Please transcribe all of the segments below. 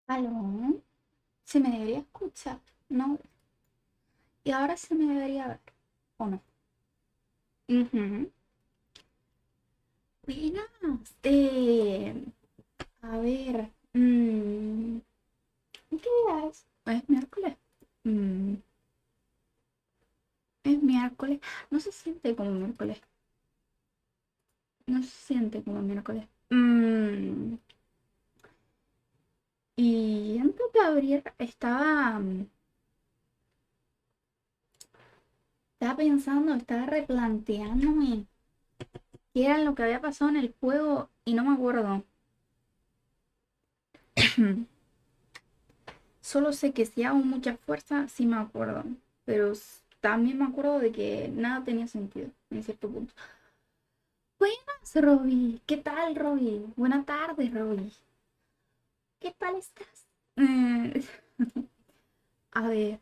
Aló, se me debería escuchar, ¿no? Y ahora se me debería ver, ¿o no? Ujú. Buenas. A ver, ¿qué día es? ¿Es miércoles? Mm, es miércoles. No se siente como miércoles. No se siente como miércoles. Y antes de abrir, estaba pensando, estaba replanteándome qué era lo que había pasado en el juego y no me acuerdo. Solo sé que si hago mucha fuerza, sí me acuerdo. Pero también me acuerdo de que nada tenía sentido en cierto punto. Buenas, Robbie. ¿Qué tal, Robbie? Buenas tardes, Robbie. ¿Qué tal estás? Eh, a ver.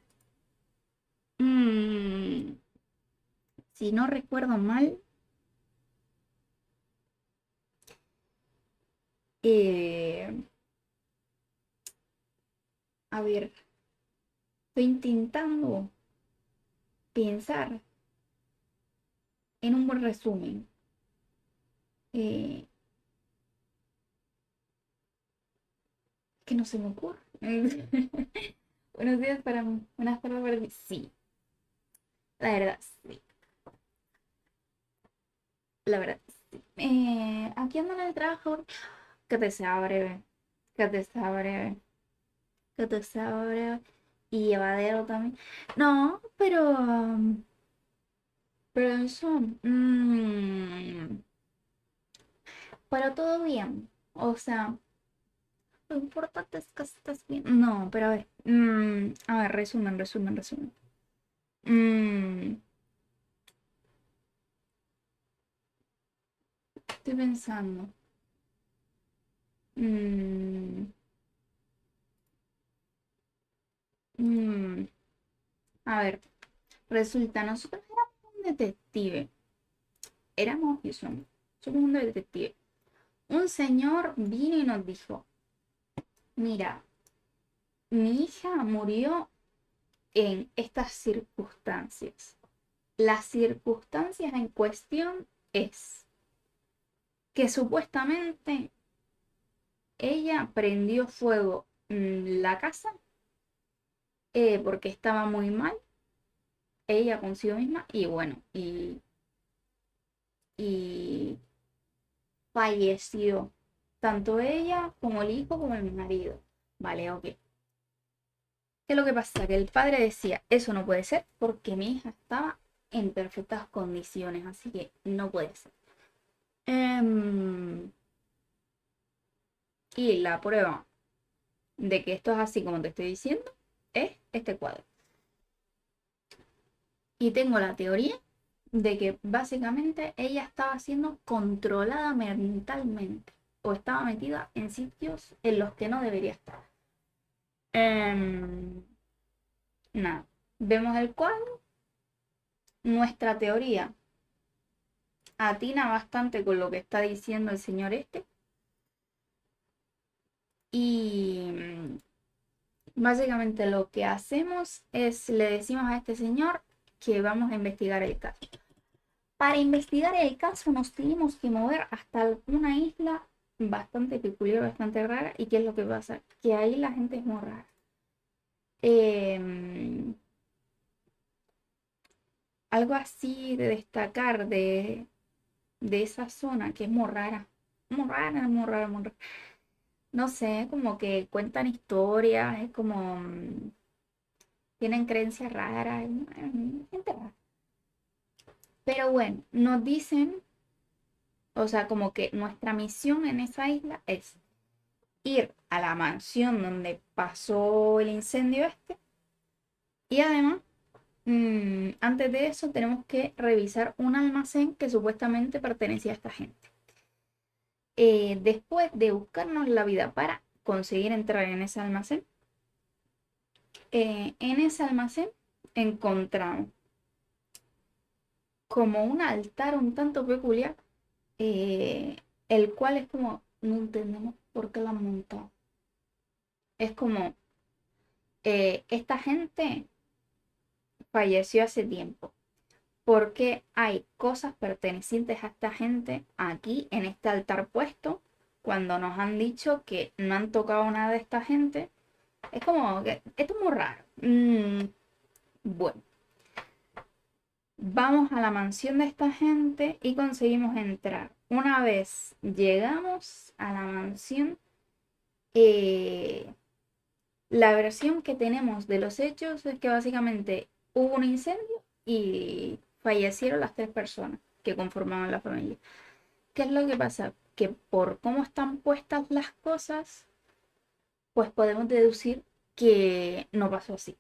mm, si no recuerdo mal, eh, a ver, estoy intentando pensar en un buen resumen. eh, que no se me ocurre. Buenos días para mí. Buenas tardes para mí. Sí, la verdad, sí. La verdad, sí. Aquí ando en el trabajo. Que te sea breve. Que te sea breve. Que te sea breve. Y llevadero también. No, pero eso. Pero todo bien. O sea, lo importante es que estés bien. No, pero a ver, resumen. Mm, estoy pensando. Mm, mm, a ver, resulta, nosotros éramos un detective. Éramos y somos un detective. Un señor vino y nos dijo, mira, mi hija murió en estas circunstancias. Las circunstancias en cuestión es que supuestamente ella prendió fuego en la casa porque estaba muy mal, ella consigo misma, y bueno, y falleció tanto ella como el hijo como el marido. Vale, ok. ¿Qué es lo que pasa? Que el padre decía, eso no puede ser porque mi hija estaba en perfectas condiciones, así que no puede ser. Em, y la prueba de que esto es así como te estoy diciendo es este cuadro. Y tengo la teoría de que básicamente ella estaba siendo controlada mentalmente o estaba metida en sitios en los que no debería estar. Em, nada, vemos el cuadro, nuestra teoría atina bastante con lo que está diciendo el señor este. Y básicamente lo que hacemos es le decimos a este señor que vamos a investigar el caso. Para investigar el caso nos tenemos que mover hasta una isla bastante peculiar, bastante rara. ¿Y qué es lo que pasa? Que ahí la gente es muy rara. Eh, algo así de destacar de esa zona que es muy rara. Muy rara, muy rara, muy rara. No sé, como que cuentan historias, es como tienen creencias raras, gente rara. Pero bueno, nos dicen, o sea, como que nuestra misión en esa isla es ir a la mansión donde pasó el incendio este y además, antes de eso, tenemos que revisar un almacén que supuestamente pertenecía a esta gente. Después de buscarnos la vida para conseguir entrar en ese almacén encontramos como un altar un tanto peculiar, eh, el cual es como, no entendemos por qué lo han montado. Es como, esta gente falleció hace tiempo. Porque hay cosas pertenecientes a esta gente aquí en este altar puesto, cuando nos han dicho que no han tocado nada de esta gente. Es como que esto es muy raro. Bueno, vamos a la mansión de esta gente y conseguimos entrar. Una vez llegamos a la mansión, eh, la versión que tenemos de los hechos es que básicamente hubo un incendio y fallecieron las tres personas que conformaban la familia. ¿Qué es lo que pasa? Que por cómo están puestas las cosas, pues podemos deducir que no pasó así,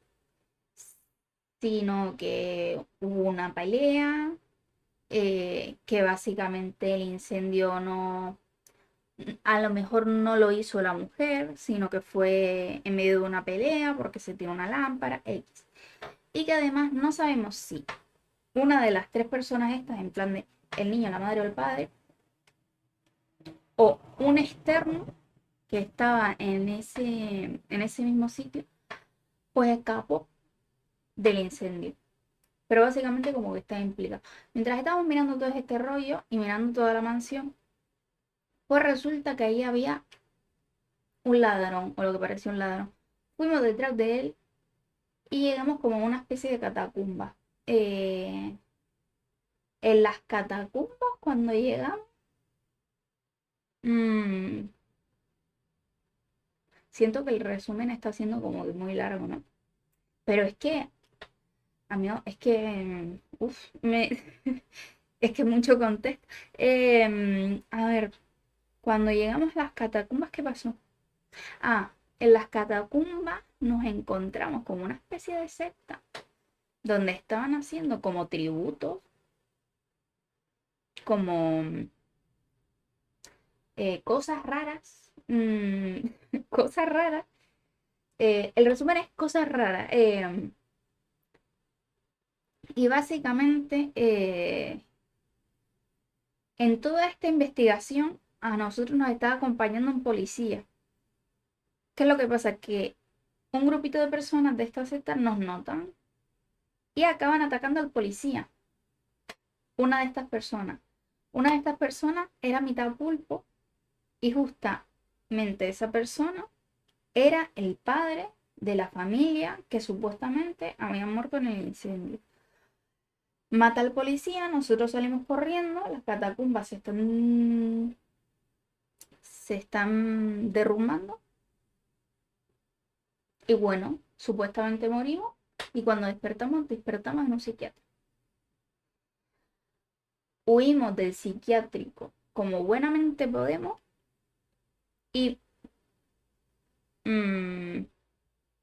sino que hubo una pelea, que básicamente el incendio no, a lo mejor no lo hizo la mujer, sino que fue en medio de una pelea porque se tiró una lámpara, X. Y que además no sabemos si una de las tres personas estas, en plan de el niño, la madre o el padre, o un externo que estaba en ese mismo sitio, pues escapó del incendio. Pero básicamente como que está implicado. Mientras estábamos mirando todo este rollo y mirando toda la mansión, pues resulta que ahí había un ladrón, o lo que parecía un ladrón. Fuimos detrás de él y llegamos como a una especie de catacumba. Eh, en las catacumbas, cuando llegamos, mmm, siento que el resumen está siendo como que muy largo, ¿no? Pero es que, amigo, es que, es que mucho contexto. A ver, cuando llegamos a las catacumbas, ¿qué pasó? Ah, en las catacumbas nos encontramos como una especie de secta, donde estaban haciendo como tributos, como cosas raras, cosas raras. El resumen es cosas raras. Y básicamente, en toda esta investigación, a nosotros nos estaba acompañando un policía. ¿Qué es lo que pasa? Que un grupito de personas de esta secta nos notan y acaban atacando al policía. Una de estas personas. Una de estas personas era mitad pulpo y justamente esa persona era el padre de la familia que supuestamente había muerto en el incendio. Mata al policía, nosotros salimos corriendo, las catacumbas se están derrumbando y bueno, supuestamente morimos y cuando despertamos en un psiquiatra. Huimos del psiquiátrico como buenamente podemos y mm,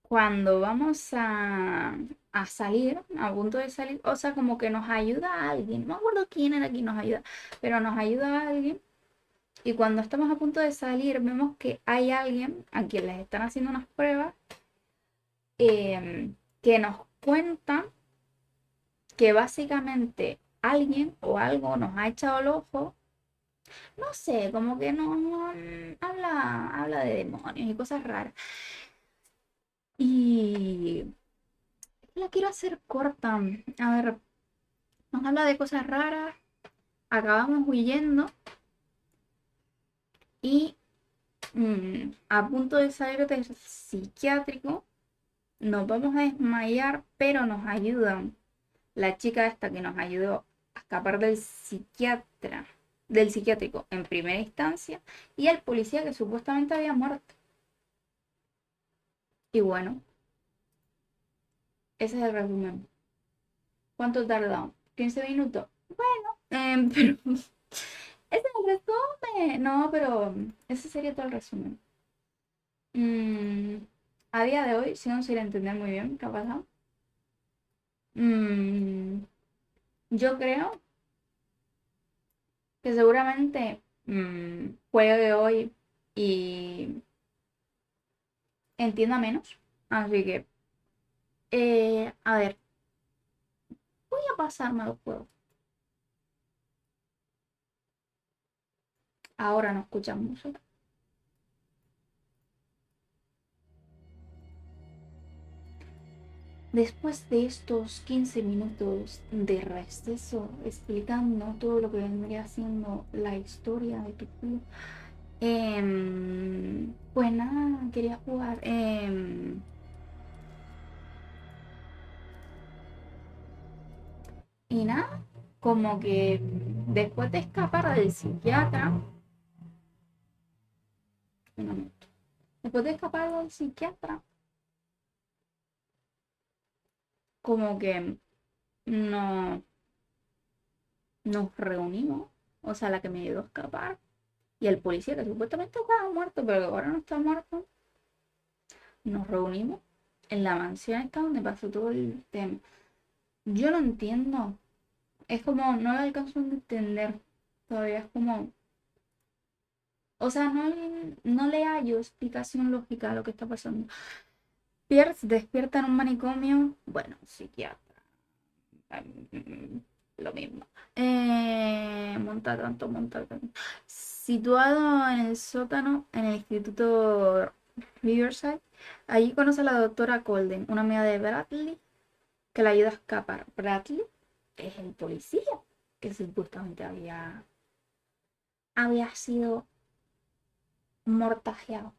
cuando vamos a salir, a punto de salir, o sea, como que nos ayuda alguien, no me acuerdo quién era quien nos ayuda, pero nos ayuda alguien. Y cuando estamos a punto de salir, vemos que hay alguien a quien les están haciendo unas pruebas, que nos cuenta que básicamente alguien o algo nos ha echado el ojo. No sé, como que habla de demonios y cosas raras. Y la quiero hacer corta. A ver, nos habla de cosas raras, acabamos huyendo y a punto de salir del psiquiátrico, nos vamos a desmayar, pero nos ayudan. La chica esta que nos ayudó a escapar del psiquiátrico en primera instancia, y el policía que supuestamente había muerto. Y bueno, ese es el resumen. ¿Cuánto tardó? ¿15 minutos? Bueno, pero ese es el resumen. No, pero ese sería todo el resumen. Mm, a día de hoy sigo sin entender muy bien qué ha pasado. Mm, yo creo que seguramente juegue hoy y entienda menos. Así que, a ver, voy a pasarme los juegos. Ahora no escuchan música. Después de estos 15 minutos de receso explicando todo lo que vendría siendo la historia de Cthulhu, pues nada, quería jugar. Y nada, como que después de escapar del psiquiatra, un momento, después de escapar del psiquiatra, como que no, nos reunimos, o sea, la que me ayudó a escapar, y el policía que supuestamente estaba muerto, pero que ahora no está muerto, nos reunimos en la mansión esta donde pasó todo el tema. Yo no entiendo, es como, no lo alcanzo a entender, todavía es como, o sea, no le hallo explicación lógica a lo que está pasando. Pierce despierta en un manicomio, bueno, psiquiatra, lo mismo. Monta tanto. Situado en el sótano, en el instituto Riverside, allí conoce a la doctora Colden, una amiga de Bradley, que la ayuda a escapar. Bradley es el policía que supuestamente había sido mortajeado.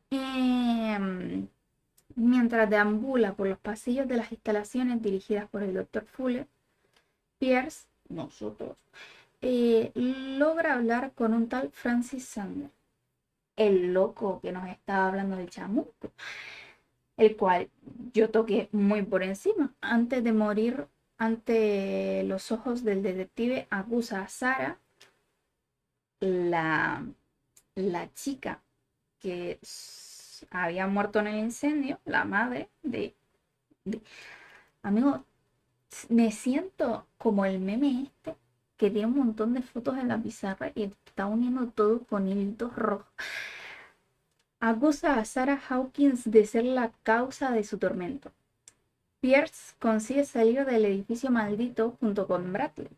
Mientras deambula por los pasillos de las instalaciones dirigidas por el Dr. Fuller, Pierce, nosotros, logra hablar con un tal Francis Sander, el loco que nos estaba hablando del chamuco, el cual yo toqué muy por encima. Antes de morir ante los ojos del detective, acusa a Sara, la, la chica que había muerto en el incendio, la madre de... Amigo, me siento como el meme este que tiene un montón de fotos en la pizarra y está uniendo todo con hilitos rojos. Acusa a Sarah Hawkins de ser la causa de su tormento. Pierce consigue salir del edificio maldito junto con Bradley,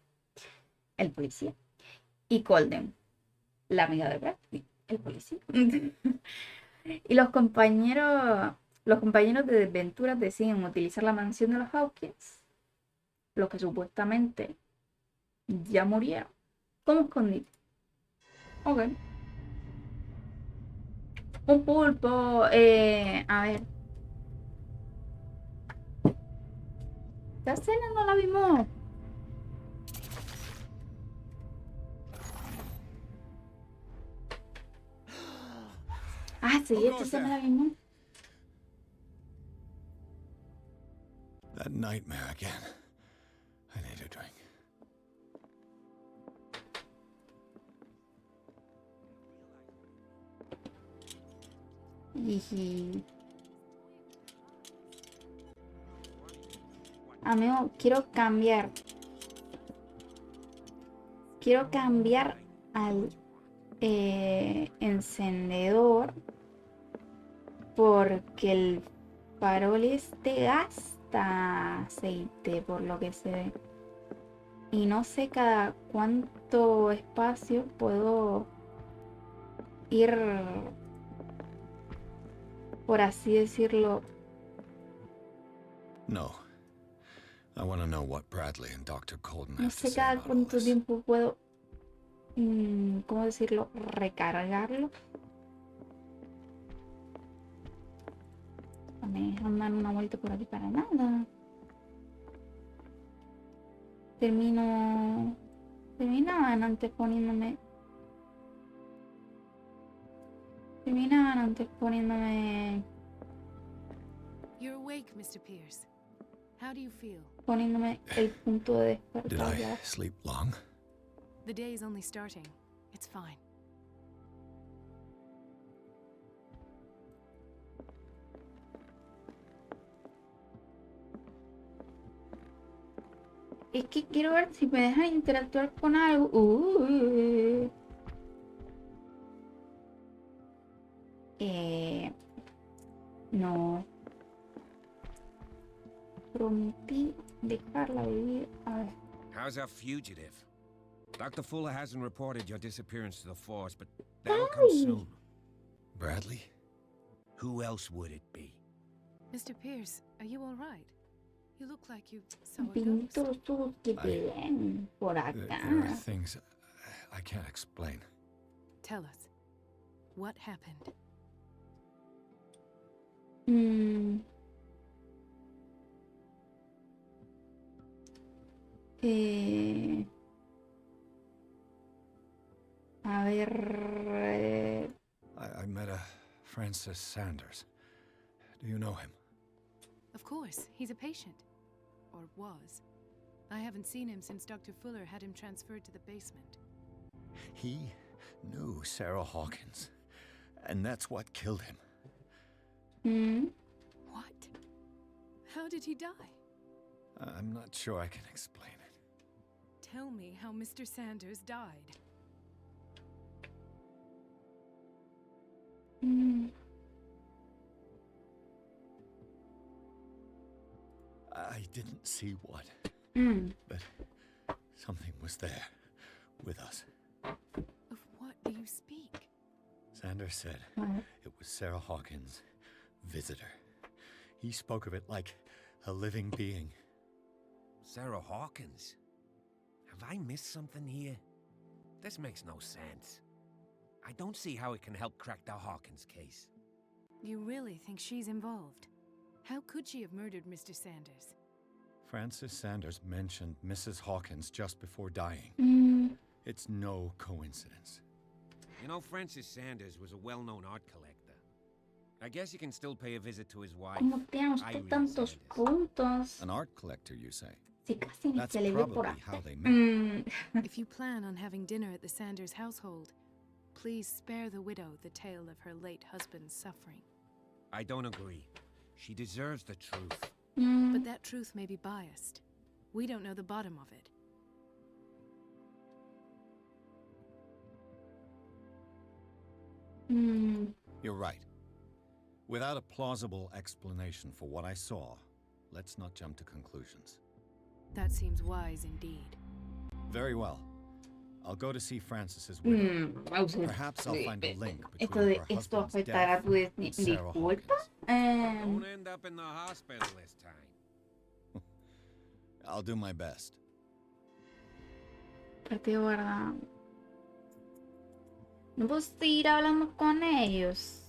el policía, y Colden, la amiga de Bradley, el policía. Y los compañeros de desventuras deciden utilizar la mansión de los Hawkins, los que supuestamente ya murieron, como escondite. Ok. Un pulpo. A ver. ¿Esta escena no la vimos? Ah, sí, esta escena la vimos. That nightmare again. I need a drink. Y... Amigo, quiero cambiar. Quiero cambiar al encendedor porque el farol este gasta aceite por lo que se ve. Y no sé cada cuánto espacio puedo ir, por así decirlo. No. I want to know what Bradley and Dr. Colden No have to sé say cada about all cuánto this. tiempo puedo, ¿cómo decirlo? Recargarlo. No me dejan dar una vuelta por aquí para nada. Terminaban antes poniéndome. You're awake, Mr. Pierce. How do you feel? Poniéndome el punto de Did despertar I ya. sleep long? The day is only starting. It's fine. Es que quiero ver si me dejan interactuar con algo. No. Prometí dejarla vivir. A ver. How's our fugitive? Dr. Fuller hasn't reported your disappearance to the force, but that'll come soon. Bradley? Who else would it be? Mr. Pierce, are you all right? You look like you saw a ghost. Pinto tú, qué bien. Por There are acá. things I can't explain. Tell us, what happened? Mm, eh, a ver. I met a Francis Sanders. Do you know him? Of course, he's a patient. Or was. I haven't seen him since Dr. Fuller had him transferred to the basement. He knew Sarah Hawkins, and that's what killed him. Mm, What? How did he die? I'm not sure I can explain it. Tell me how Mr. Sanders died. mm, I didn't see what, mm. but something was there with us. Of what do you speak? Sanders said A ver. it was Sarah Hawkins' visitor. He spoke of it like a living being. Sarah Hawkins? Have I missed something here? This makes no sense. I don't see how it can help crack the Hawkins case. You really think she's involved? How could she have murdered Mr. Sanders? Francis Sanders mentioned Mrs. Hawkins just before dying. Mm, It's no coincidence. You know, Francis Sanders was a well-known art collector. I guess you can still pay a visit to his wife, ¿Cómo tiene usted Irene tantos Sanders. puntos? An art collector, you say? Si casi ni That's se le ve por probably how acá. they met. Mm, If you plan on having dinner at the Sanders household, please spare the widow the tale of her late husband's suffering. I don't agree. She deserves the truth. mm, But that truth may be biased. We don't know the bottom of it. mm, You're right. Without a plausible explanation for what I saw, let's not jump to conclusions. That seems wise indeed. Very well. I'll go to see Francis's widow. o sea, Perhaps I'll find a link esto between de her esto husband's afectará death tu and Sarah disculpa. Hawkins. Don't end up in the hospital this time. I'll do my best. Partido guardado. No puedo seguir hablando con ellos.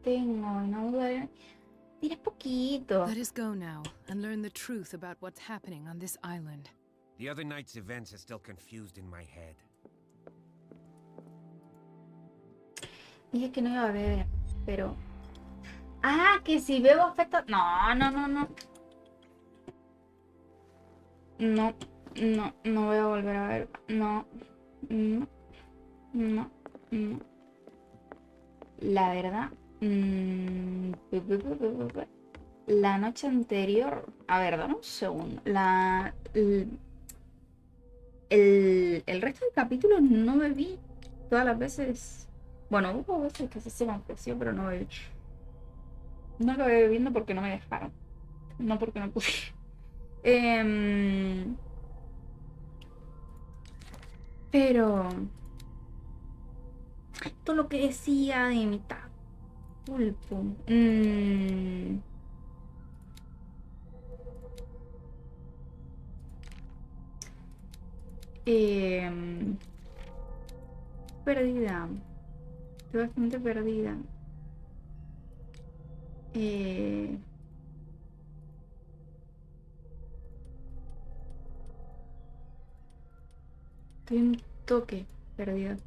Tengo una duda. Tienes poquito. Let us go now and learn the truth about what's happening on this island. The other night's events are still confused in my head. Dije que no iba a beber, pero... Ah, que si bebo afecta... No, no, no, no. No, no, no voy a volver a ver. No, no, no, no. La verdad... La noche anterior... A ver, dame un segundo. El resto del capítulo no bebí todas las veces... Bueno, hubo veces que se me ofreció, pero no bebí. No acabé bebiendo porque no me dejaron. No porque no pude. Pero... Todo lo que decía de mitad pulpo. Perdida. Estoy bastante perdida. Estoy un toque perdida.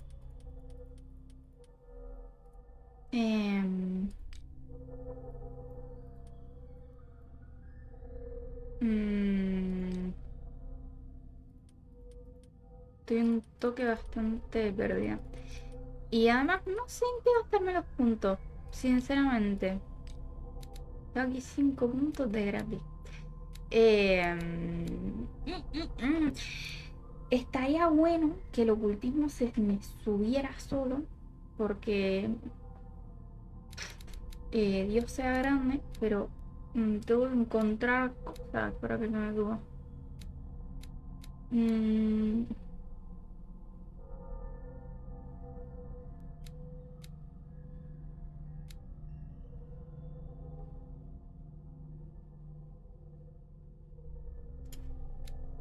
Estoy un toque bastante perdida. Y además no sé en qué gastarme los puntos, sinceramente. Tengo aquí 5 puntos de gratis. Estaría bueno que el ocultismo se me subiera solo, porque Dios sea grande, pero tengo que encontrar cosas para que no me duda.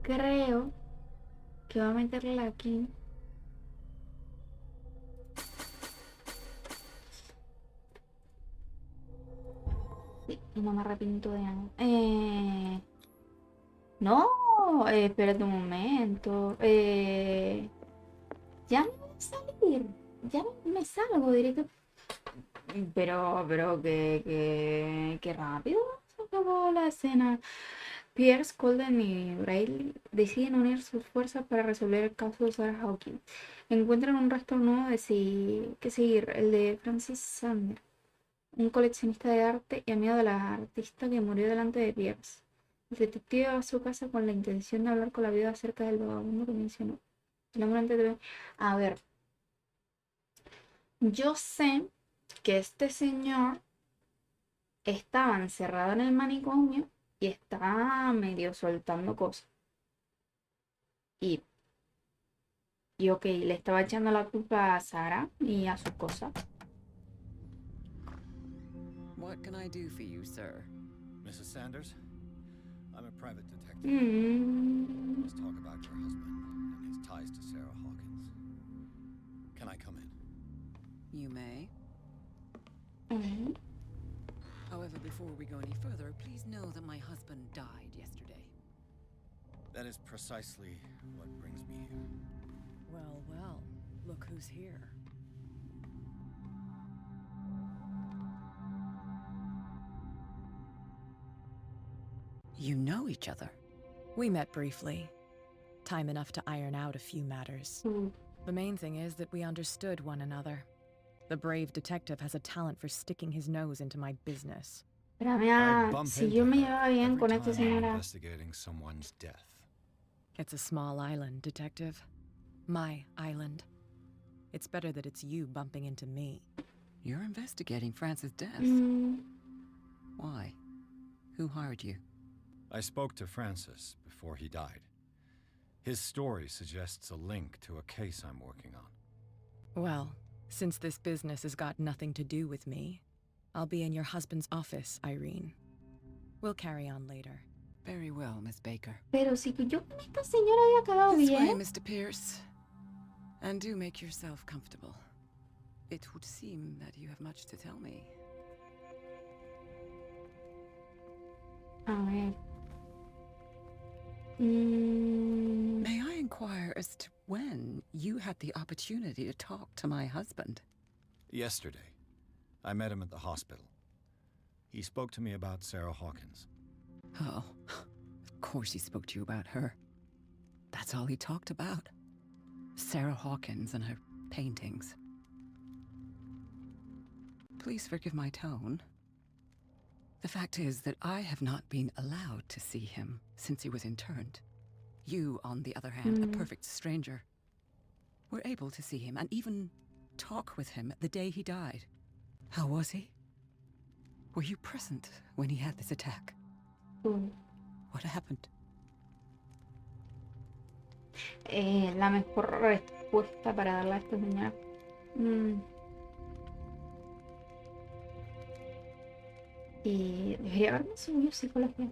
creo que voy a meterla aquí. Sí, y no me arrepiento de nada. No, espérate un momento. Ya me voy a salir. Ya me salgo directo. Pero que rápido se acabó la escena. Pierce, Colden y Braille deciden unir sus fuerzas para resolver el caso de Sarah Hawkins. Encuentran un rastro nuevo que seguir, el de Francis Sander, un coleccionista de arte y amigo de la artista que murió delante de Pierce. El detective va a su casa con la intención de hablar con la viuda acerca del vagabundo que mencionó. El hombre antes de... A ver, yo sé que este señor estaba encerrado en el manicomio y estaba medio soltando cosas. Y, y ok, le estaba echando la culpa a Sara y a sus cosas. What can I do for you, sir? Mrs. Sanders, I'm a private detective. Mm, Let's talk about your husband and his ties to Sarah Hawkins. Can I come in? You may. mm. However, before we go any further, please know that my husband died yesterday. That is precisely what brings me here. Well, well, look who's here. You know each other. We met briefly. Time enough to iron out a few matters. The main thing is that we understood one another. The brave detective has a talent for sticking his nose into my business. Pero I mira, bump si into yo me her llevaba bien every con esta time I'm señora. investigating someone's death. It's a small island, detective. My island. It's better that it's you bumping into me. You're investigating Francis' death. Mm, Why? Who hired you? I spoke to Francis before he died. His story suggests a link to a case I'm working on. Well, since this business has got nothing to do with me, I'll be in your husband's office, Irene. We'll carry on later. Very well, Miss Baker. pero si yo con esta señora había quedado This way, bien. Mr. Pierce. And do make yourself comfortable. It would seem that you have much to tell me. A ver. Mm, May I inquire as to when you had the opportunity to talk to my husband? Yesterday, I met him at the hospital. He spoke to me about Sarah Hawkins. Oh, of course he spoke to you about her. That's all he talked about. Sarah Hawkins and her paintings. Please forgive my tone. The fact is that I have not been allowed to see him since he was interned. You, on the other hand, a perfect stranger, were able to see him and even talk with him the day he died. How was he? Were you present when he had this attack? mm. What happened? La mejor respuesta para darle a esta señora. Mm. Y debería haberme subido psicología.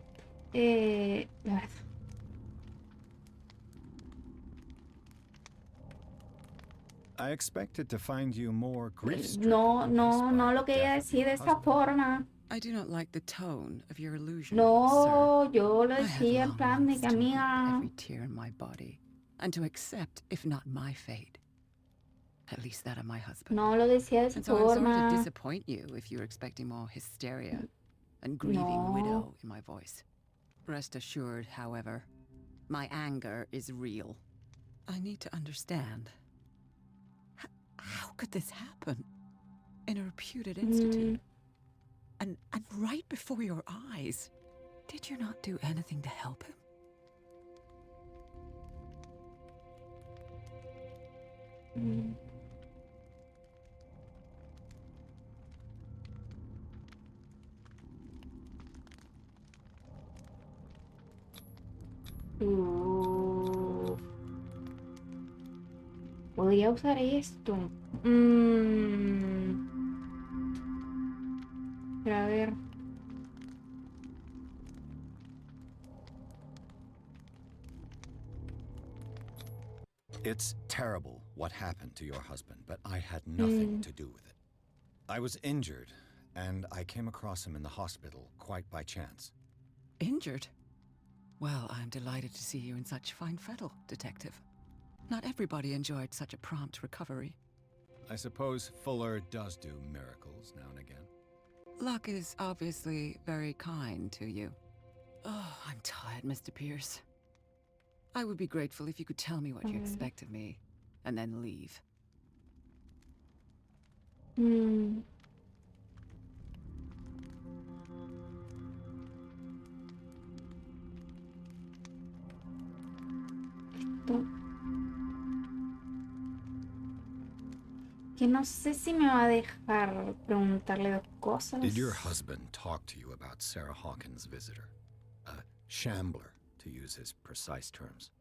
La verdad. I expected to find you more grief-stricken No, than this no, by no the lo quería death of decir your de esa husband. forma. I do not like the tone of your allusion, No, sir. yo lo I have decía en long plan de months que to weep amiga. every tear in my body, and to accept, if not my fate, at least that of my husband. No lo decía de esa And so I'm sorry to forma. disappoint you if you're expecting more hysteria and grieving No. widow in my voice. Rest assured, however, my anger is real. I need to understand. How could this happen? In a reputed institute? And right before your eyes? Did you not do anything to help him? Mm. Podría usar esto. Pero a ver. It's terrible what happened to your husband, but I had nothing to do with it. I was injured, and I came across him in the hospital quite by chance. Injured? Well, I'm delighted to see you in such fine fettle, Detective. Not everybody enjoyed such a prompt recovery. I suppose Fuller does do miracles now and again. Luck is obviously very kind to you. Oh, I'm tired, Mr. Pierce. I would be grateful if you could tell me what you expect of me, and then leave. Esto. Que no sé si me va a dejar preguntarle dos cosas. Did your husband talk to you about Sarah Hawkins' visitor? A shambler, to use his precise terms.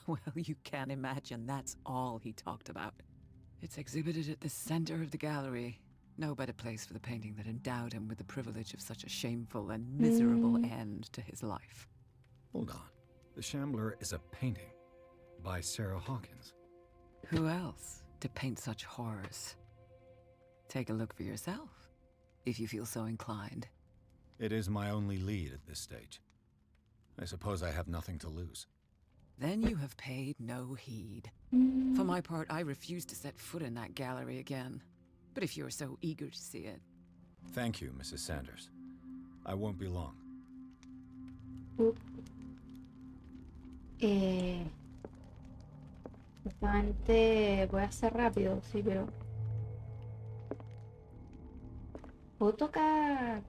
Well, you can't imagine that's all he talked about. It's exhibited at the center of the gallery. No better place for the painting that endowed him with the privilege of such a shameful and miserable end to his life. Hold on. The Shambler is a painting by Sarah Hawkins. Who else to paint such horrors? Take a look for yourself, if you feel so inclined. It is my only lead at this stage. I suppose I have nothing to lose. Then you have paid no heed. For my part, I refuse to set foot in that gallery again. But if you're so eager to see it... Thank you, Mrs. Sanders. I won't be long. Justamente voy a hacer rápido, sí, pero... ¿Puedo tocar?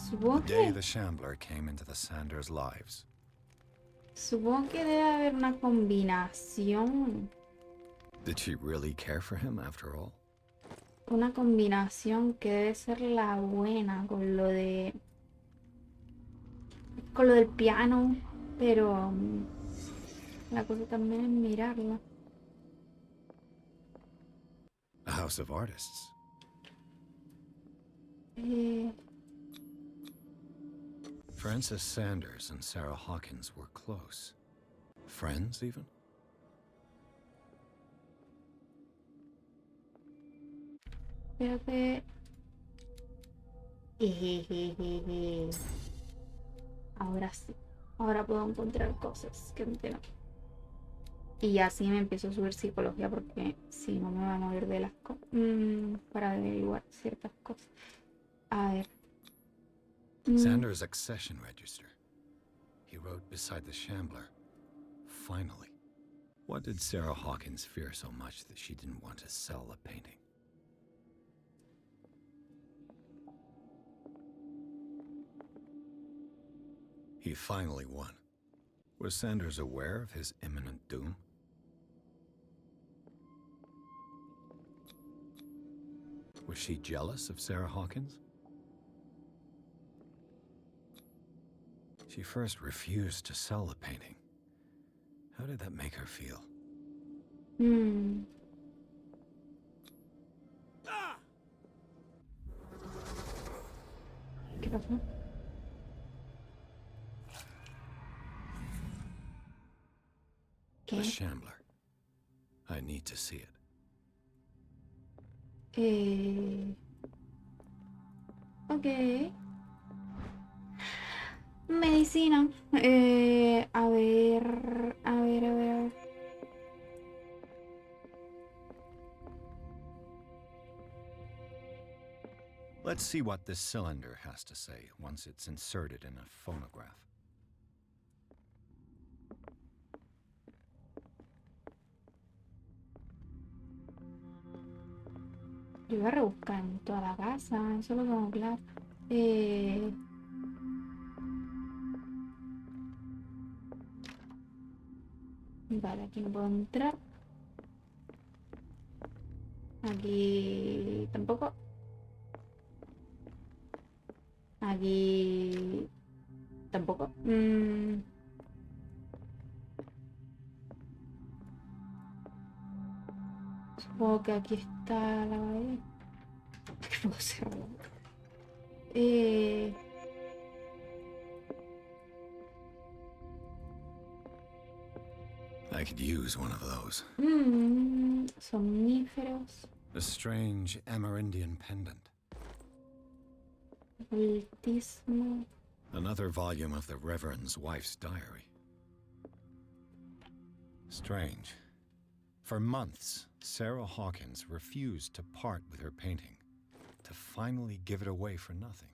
Supongo The day que... the Shambler came into the Sanders' lives. Supongo que debe haber una combinación. Did she really care for him after all? Una combinación que debe ser la buena con lo de... con lo del piano, pero... la cosa también es mirarla. A house of artists. Frances Sanders and Sarah Hawkins were close. Friends, even? Espérate. Jejejeje. Ahora sí. Ahora puedo encontrar cosas que me tengo. Y así me empiezo a subir psicología porque si no me va a mover de las cosas. Para averiguar ciertas cosas. A ver. Sanders' accession register. He wrote beside the Shambler. Finally. What did Sarah Hawkins fear so much that she didn't want to sell the painting? He finally won. Was Sanders aware of his imminent doom? Was she jealous of Sarah Hawkins? She first refused to sell the painting. How did that make her feel? ¿Qué pasó? The ¿Qué? Shambler. I need to see it. Ok. Medicina. A ver. A ver, a ver, a ver. Let's see what this cylinder has to say once it's inserted in a phonograph. Yo voy a rebuscar en toda la casa, eso lo tengo claro. Vale, aquí no puedo entrar. Aquí tampoco. Aquí tampoco. Supongo que aquí está la pared. ¿Qué puedo cerrar? Eh, I could use one of those. Somníferos. A strange Amerindian pendant. Ocultismo. Another volume of the Reverend's wife's diary. Strange. For months, Sarah Hawkins refused to part with her painting, to finally give it away for nothing.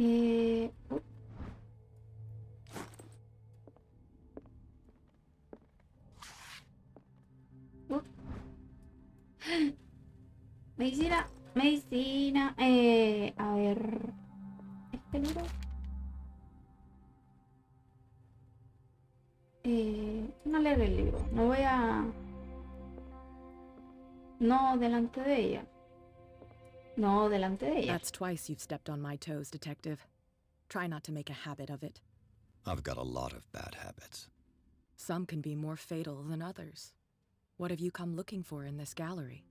Oh. Oh. Medicina, medicina. A ver. ¿Este libro? No leer el libro. No voy a... No, delante de ella. No, delante de ella. That's twice you've stepped on my toes, Detective. Try not to make a habit of it. I've got a lot of bad habits. Some can be more fatal than others. What have you come looking for in this gallery?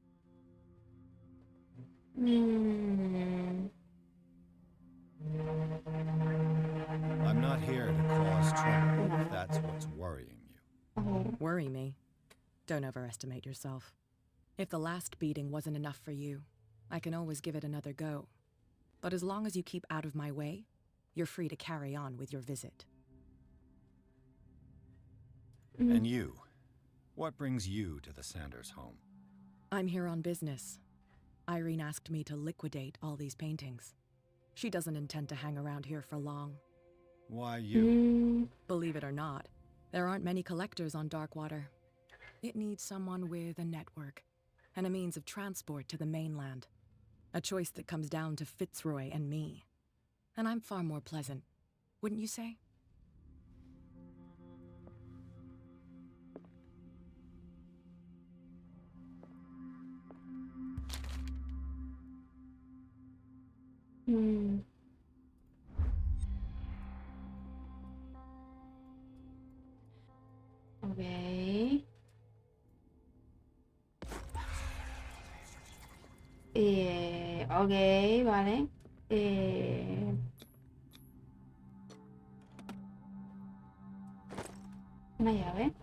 I'm not here to cause trouble, if that's what's worrying you. Worry me? Don't overestimate yourself. If the last beating wasn't enough for you, I can always give it another go. But as long as you keep out of my way, you're free to carry on with your visit. And you? What brings you to the Sanders home? I'm here on business. Irene asked me to liquidate all these paintings. She doesn't intend to hang around here for long. Why you? Believe it or not, there aren't many collectors on Darkwater. It needs someone with a network and a means of transport to the mainland. A choice that comes down to Fitzroy and me. And I'm far more pleasant, wouldn't you say? Ok. Ok, vale. Una llave.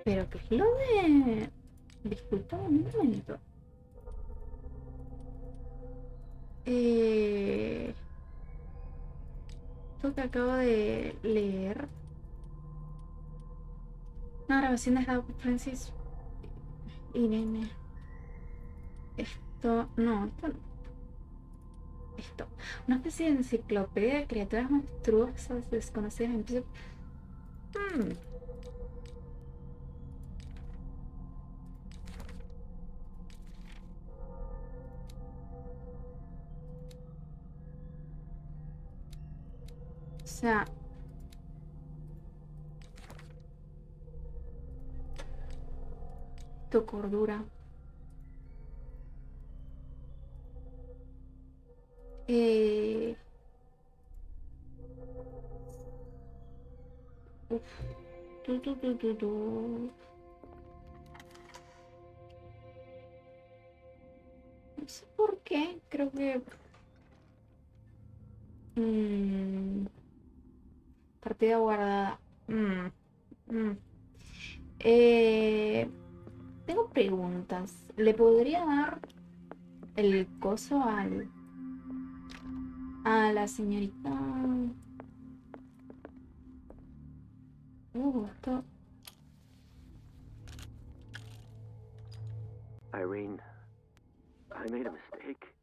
Pero ¿qué es lo de...? Disculpa un momento. Esto que acabo de leer. Una grabación de Hago Francis Irene. Esto. No, esto no. Esto. Una especie de enciclopedia de criaturas monstruosas desconocidas. Entonces. O sea. Tu cordura. Uf. No sé por qué. Creo que... Partida guardada. Tengo preguntas. ¿Le podría dar el coso a la señorita? Esto. Irene, I made a mistake.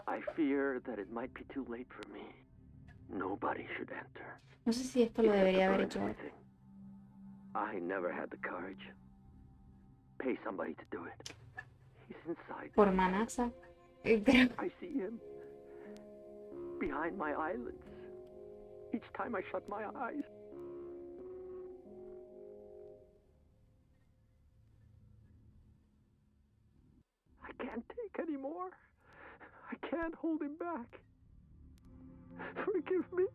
I fear that it might be too late for me. Nobody should enter. No sé si esto lo debería haber hecho. I never had the courage. Pay somebody to do it. He's inside. Por Manasa. I see him. Behind my eyelids. Each time I shut my eyes. I can't take any more. I can't hold him back. Forgive me.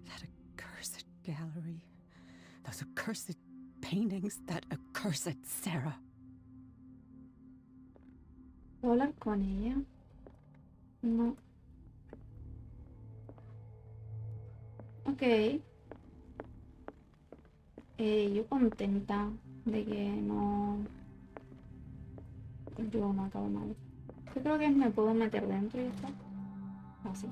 That accursed gallery. Those accursed paintings, that accursed Sarah. ¿Puedo hablar con ella? No. Ok. Yo contenta de que no... Yo no acabo mal. Yo creo que me puedo meter dentro y ya está. Así.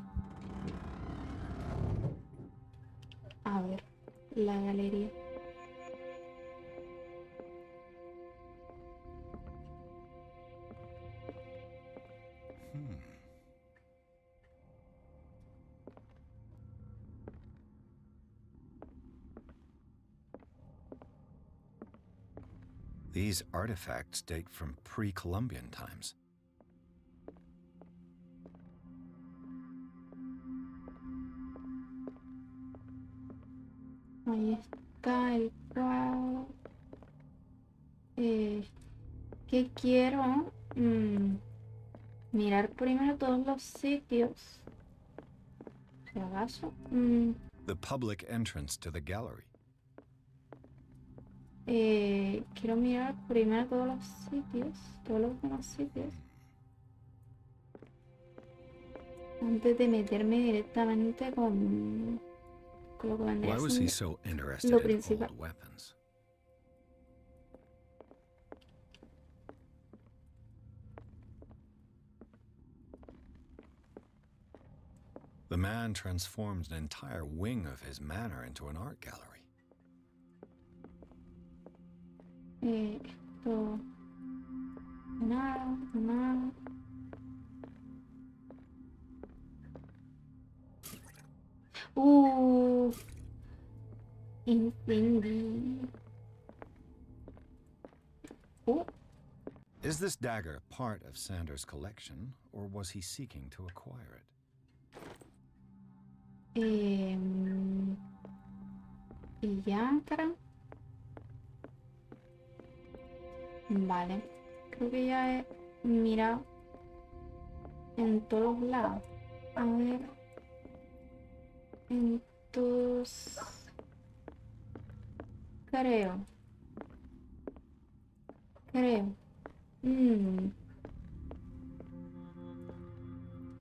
A ver, la galería. These artifacts date from pre-Columbian times. Ahí está el cuadro. ¿Qué quiero? Mirar primero todos los sitios. Si acaso. The public entrance to the gallery. Quiero mirar primero todos los sitios. Todos los demás sitios. Antes de meterme directamente con lo que vendría Why was he siendo so interested lo in principal. old weapons? The man transformed an entire wing of his manor into an art gallery. Esto... Nada, nada. Entendí. Is this dagger part of Sanders' collection, or was he seeking to acquire it? Y ya, cara. Vale. Creo que ya he mirado en todos lados. A ver. En todos. Creo.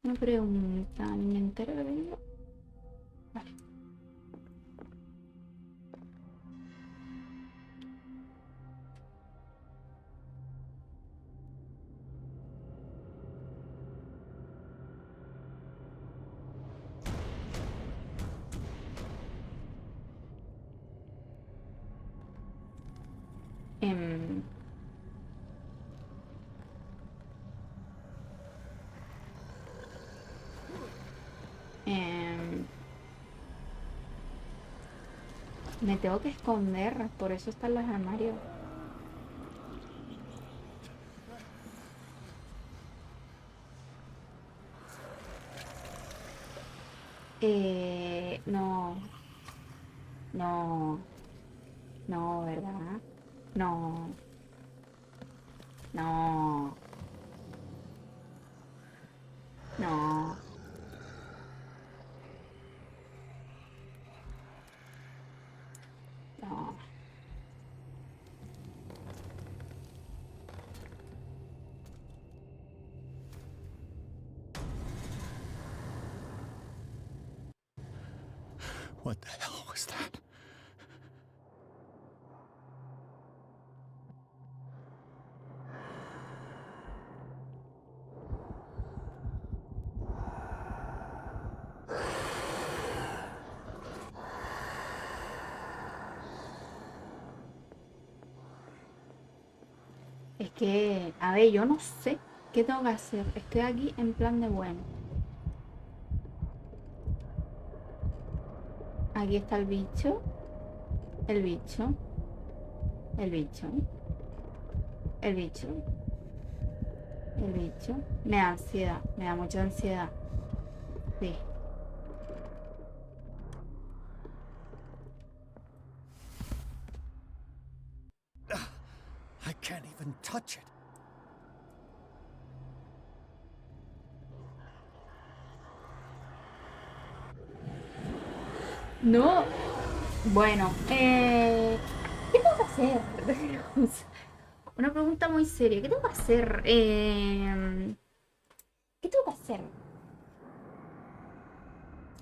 Una pregunta. ¿Me entero de vídeo? Vale. Me tengo que esconder, por eso están los armarios. No. No. No, ¿verdad? No. No. No. No. What the hell was that? Es que, a ver, yo no sé qué tengo que hacer. Estoy aquí en plan de bueno. Aquí está el bicho. El bicho. El bicho. El bicho. El bicho. Me da ansiedad. Me da mucha ansiedad. Sí. I can't even touch it. No. Bueno, ¿qué tengo que hacer? Una pregunta muy seria. ¿Qué tengo que hacer? ¿Qué tengo que hacer?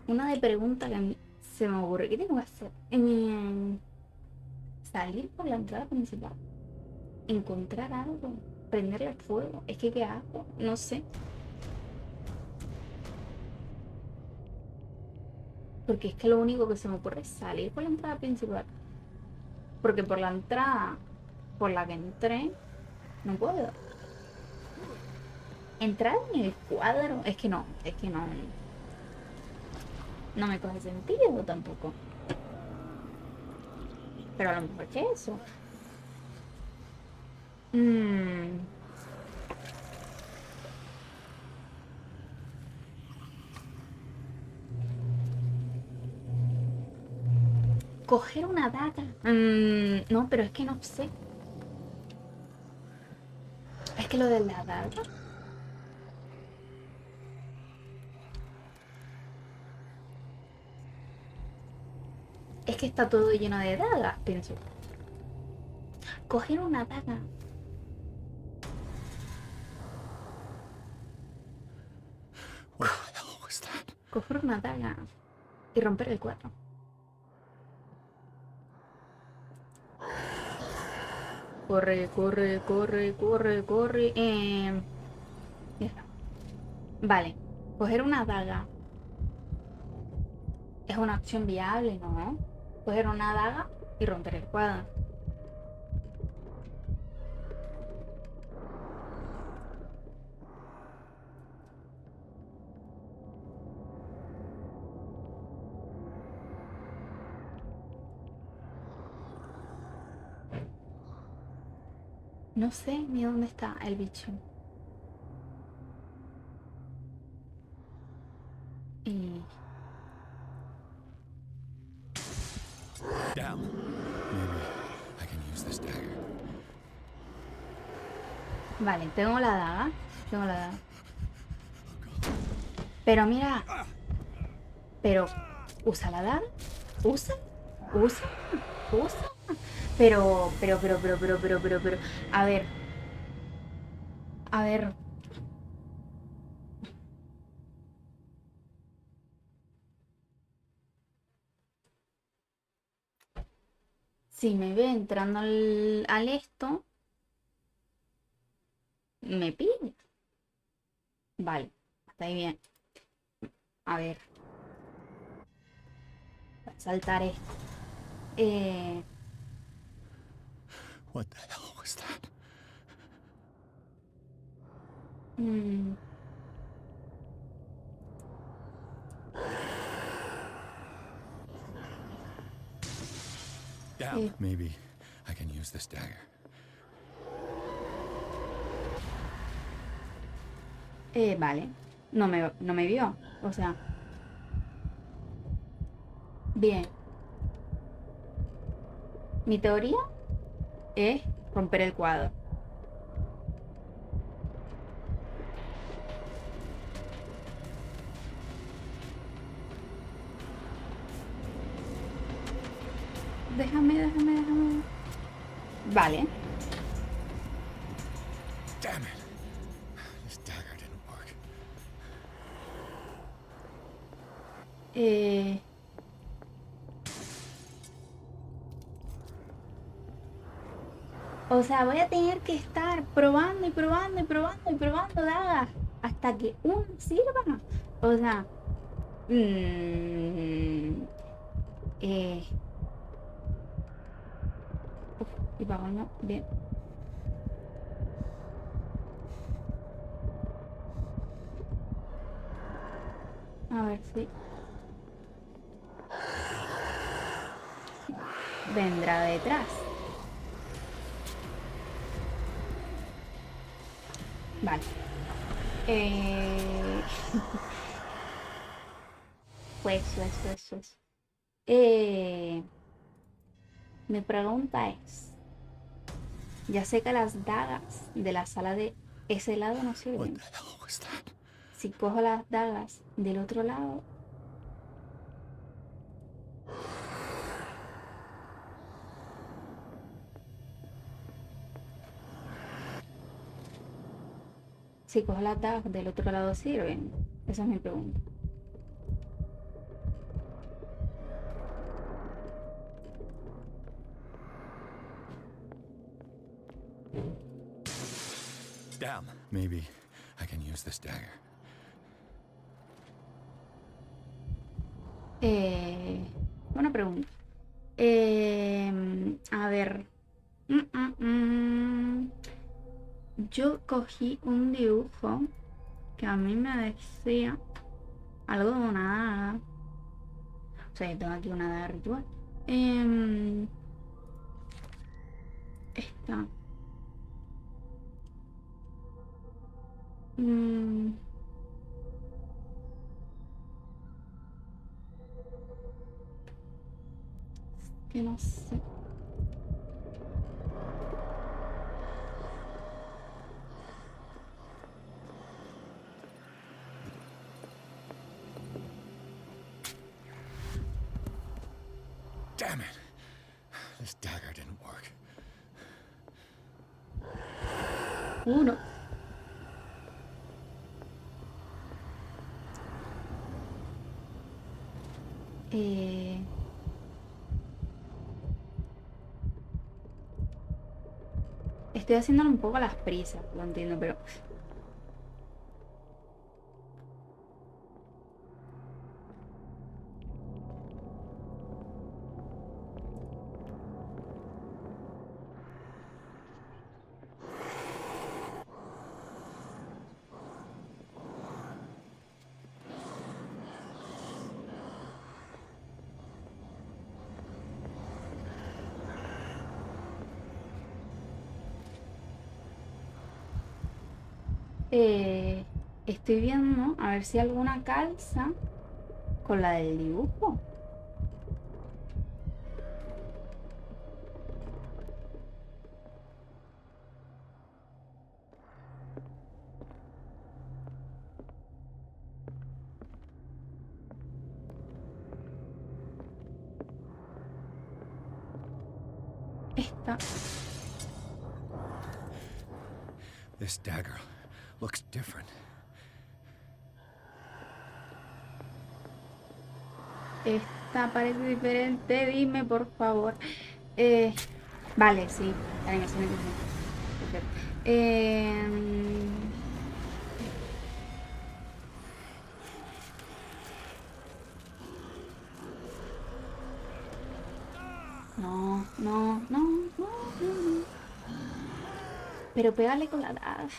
Una de pregunta que a mí se me ocurre. ¿Qué tengo que hacer? Salir por la entrada principal. Encontrar algo. Prenderle el fuego. Es que ¿qué hago? No sé. Porque es que lo único que se me ocurre es salir por la entrada principal. Porque por la entrada por la que entré, no puedo. Entrar en el cuadro, es que no, no me coge sentido tampoco. Pero a lo mejor que eso. Coger una daga. No, pero es que no sé. Es que lo de la daga. Es que está todo lleno de dagas, pienso. Coger una daga. What the hell was that? Coger una daga y romper el cuadro. Corre, corre, corre, corre, corre. Ya está. Vale. Coger una daga. Es una opción viable, ¿no? Coger una daga y romper el cuadro. No sé ni dónde está el bicho. Y... Down. Maybe I can use this dagger. Vale, tengo la daga. Tengo la daga. Pero mira. Pero... ¿Usa la daga? ¿Usa? ¿Usa? ¿Usa? Pero... A ver. A ver. Si me ve entrando al esto, me pilla. Vale, hasta ahí bien. A ver. Voy a saltar esto. What the hell was that? mm, Down. Maybe I can use this dagger. Vale. No me vio. O sea. Bien. Mi teoría es romper el cuadro. Déjame. Vale. Damn it. This dagger didn't work. O sea, voy a tener que estar probando dagas hasta que una sirva. O sea, y para no, bien. A ver si vendrá detrás. Vale. Pues. Mi pregunta es, ya sé que las dagas de la sala de ese lado no What sirven. the hell was that? Si cojo las dagas del otro lado, Si cojo la tag del otro lado sirven. Esa es mi pregunta. Damn. Maybe I can use this dagger. Buena pregunta. A ver. Yo cogí un dibujo que a mí me decía algo de una daga. O sea, yo tengo aquí una daga ritual. Esta. Que no sé. Damn it. This dagger didn't work. Uno. Estoy haciéndolo un poco a las prisas, lo entiendo, pero... estoy viendo a ver si alguna calza con la del dibujo. Esta. This dagger looks different. Esta parece diferente, dime por favor. Vale, sí, la animación es diferente. Perfecto. No, no, no, no, no. Pero pégale con la daga.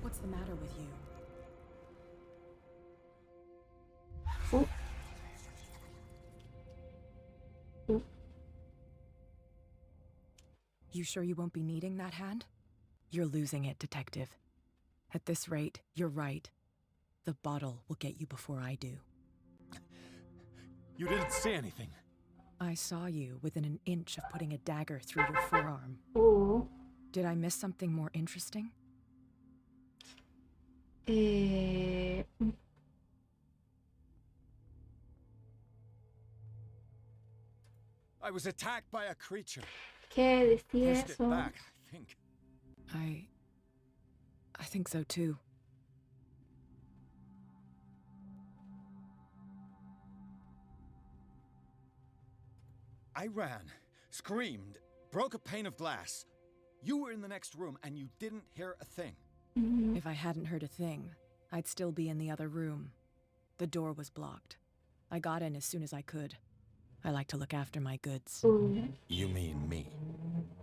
What's the matter with you? Uh. Uh. You sure you won't be needing that hand? You're losing it, Detective. At this rate, you're right. The bottle will get you before I do. You didn't say anything. I saw you within an inch of putting a dagger through your forearm. Did I miss something more interesting? I was attacked by a creature. ¿Qué decía Pushed it eso? back, I think. I think so too. I ran, screamed, broke a pane of glass. You were in the next room and you didn't hear a thing. If I hadn't heard a thing, I'd still be in the other room. The door was blocked. I got in as soon as I could. I like to look after my goods. You mean me?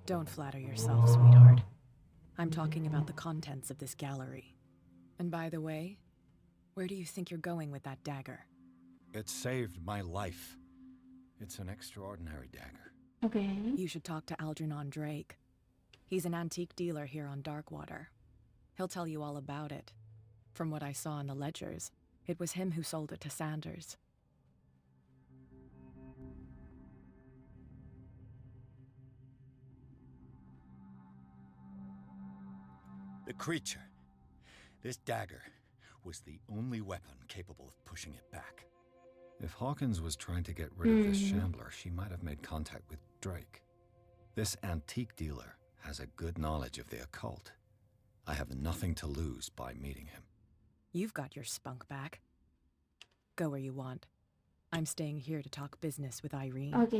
Don't flatter yourself, sweetheart. I'm talking about the contents of this gallery. And by the way, where do you think you're going with that dagger? It saved my life. It's an extraordinary dagger. Okay. You should talk to Algernon Drake. He's an antique dealer here on Darkwater. He'll tell you all about it. From what I saw in the ledgers, it was him who sold it to Sanders. The creature. This dagger was the only weapon capable of pushing it back. If Hawkins was trying to get rid of this shambler, she might have made contact with Drake. This antique dealer has a good knowledge of the occult. I have nothing to lose by meeting him. You've got your spunk back. Go where you want. I'm staying here to talk business with Irene. Ok.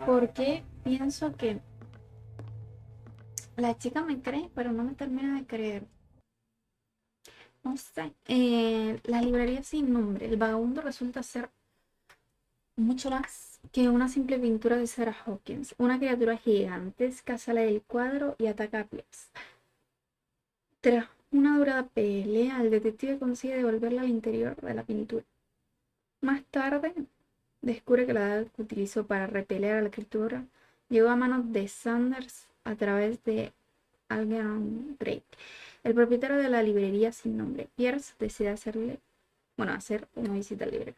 Porque pienso que la chica me cree, pero no me termina de creer. No sé. La librería sin nombre. El vagabundo resulta ser mucho más que una simple pintura de Sarah Hawkins. Una criatura gigantesca sale del cuadro y ataca a Pierce. Tras una dura pelea, el detective consigue devolverla al interior de la pintura. Más tarde, descubre que la daga que utilizó para repeler a la criatura llegó a manos de Sanders a través de Algernon Drake, el propietario de la librería sin nombre. Pierce decide hacer una visita al librero.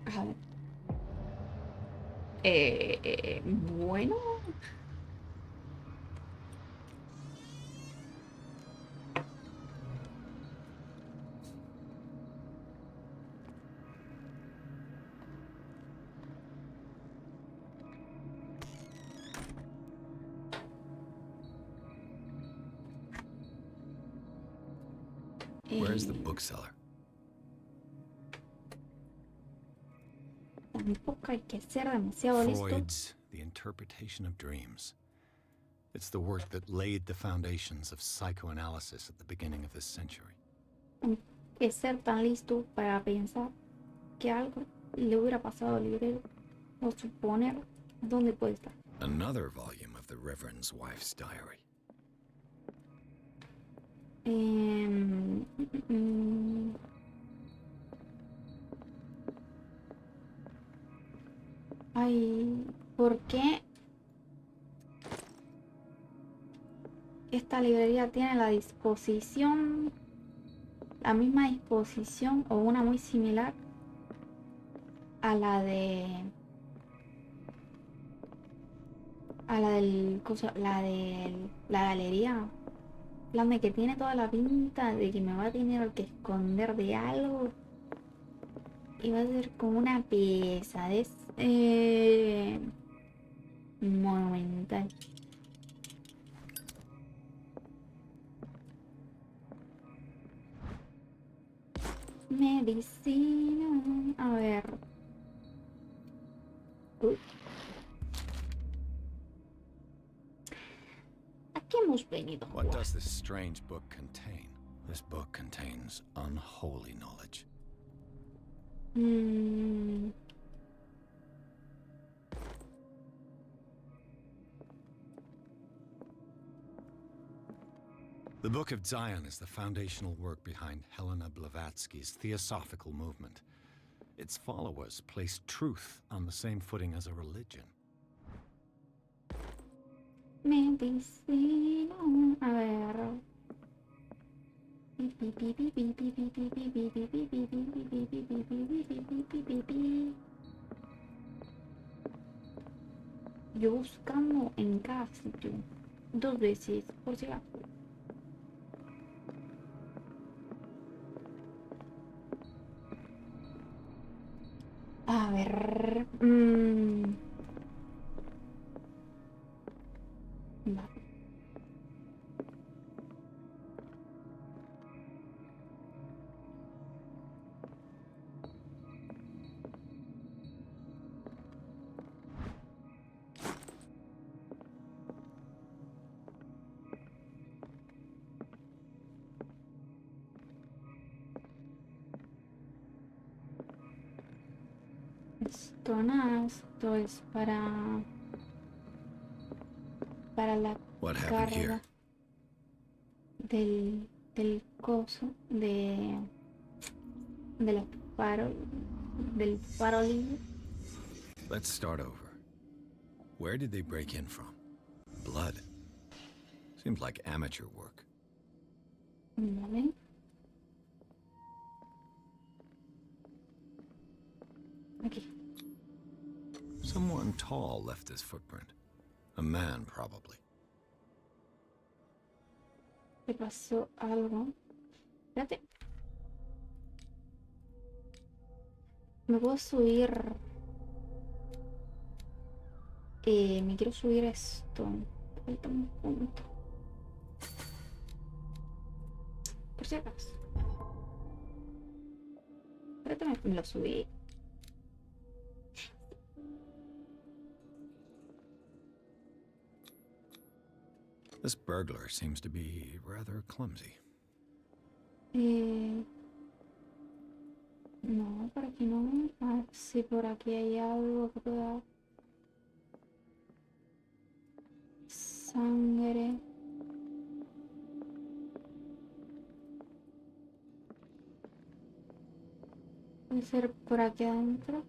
A ver. Bueno. Where's the bookseller? Tampoco hay que ser demasiado listo. Freud's The Interpretation of Dreams. It's the work that laid the foundations of psychoanalysis at the beginning of this century. Hay que ser tan listo para pensar que algo le hubiera pasado al librero o suponer dónde puede estar. Another volume of the Reverend's wife's diary. Ay, ¿por qué esta librería tiene la misma disposición o una muy similar a la de la galería? Plan de que tiene toda la pinta de que me va a tener que esconder de algo y va a ser como una pesadez monumental. Medicina. A ver. ¿A qué hemos venido? What does this strange book contain? This book contains unholy knowledge. The Book of Zion is the foundational work behind Helena Blavatsky's Theosophical movement. Its followers place truth on the same footing as a religion. Medicina. A ver. Yo buscando en cada sitio 2 veces, por si acaso. A ver. Va. Esto nada, esto es para la What happened here? carga del coso de los del farolillo. Let's start over. Where did they break in from? Blood. Seems like amateur work. Vale. Aquí. Someone tall left this footprint. A man, probably. ¿Le pasó algo? Espérate. Me puedo subir. Me quiero subir esto. Falta un punto. Por si acaso. Espérate, me lo subí. This burglar seems to be rather clumsy. No, por aquí no. A ver si por aquí hay algo que pueda. Sangre. Puede ser por aquí adentro.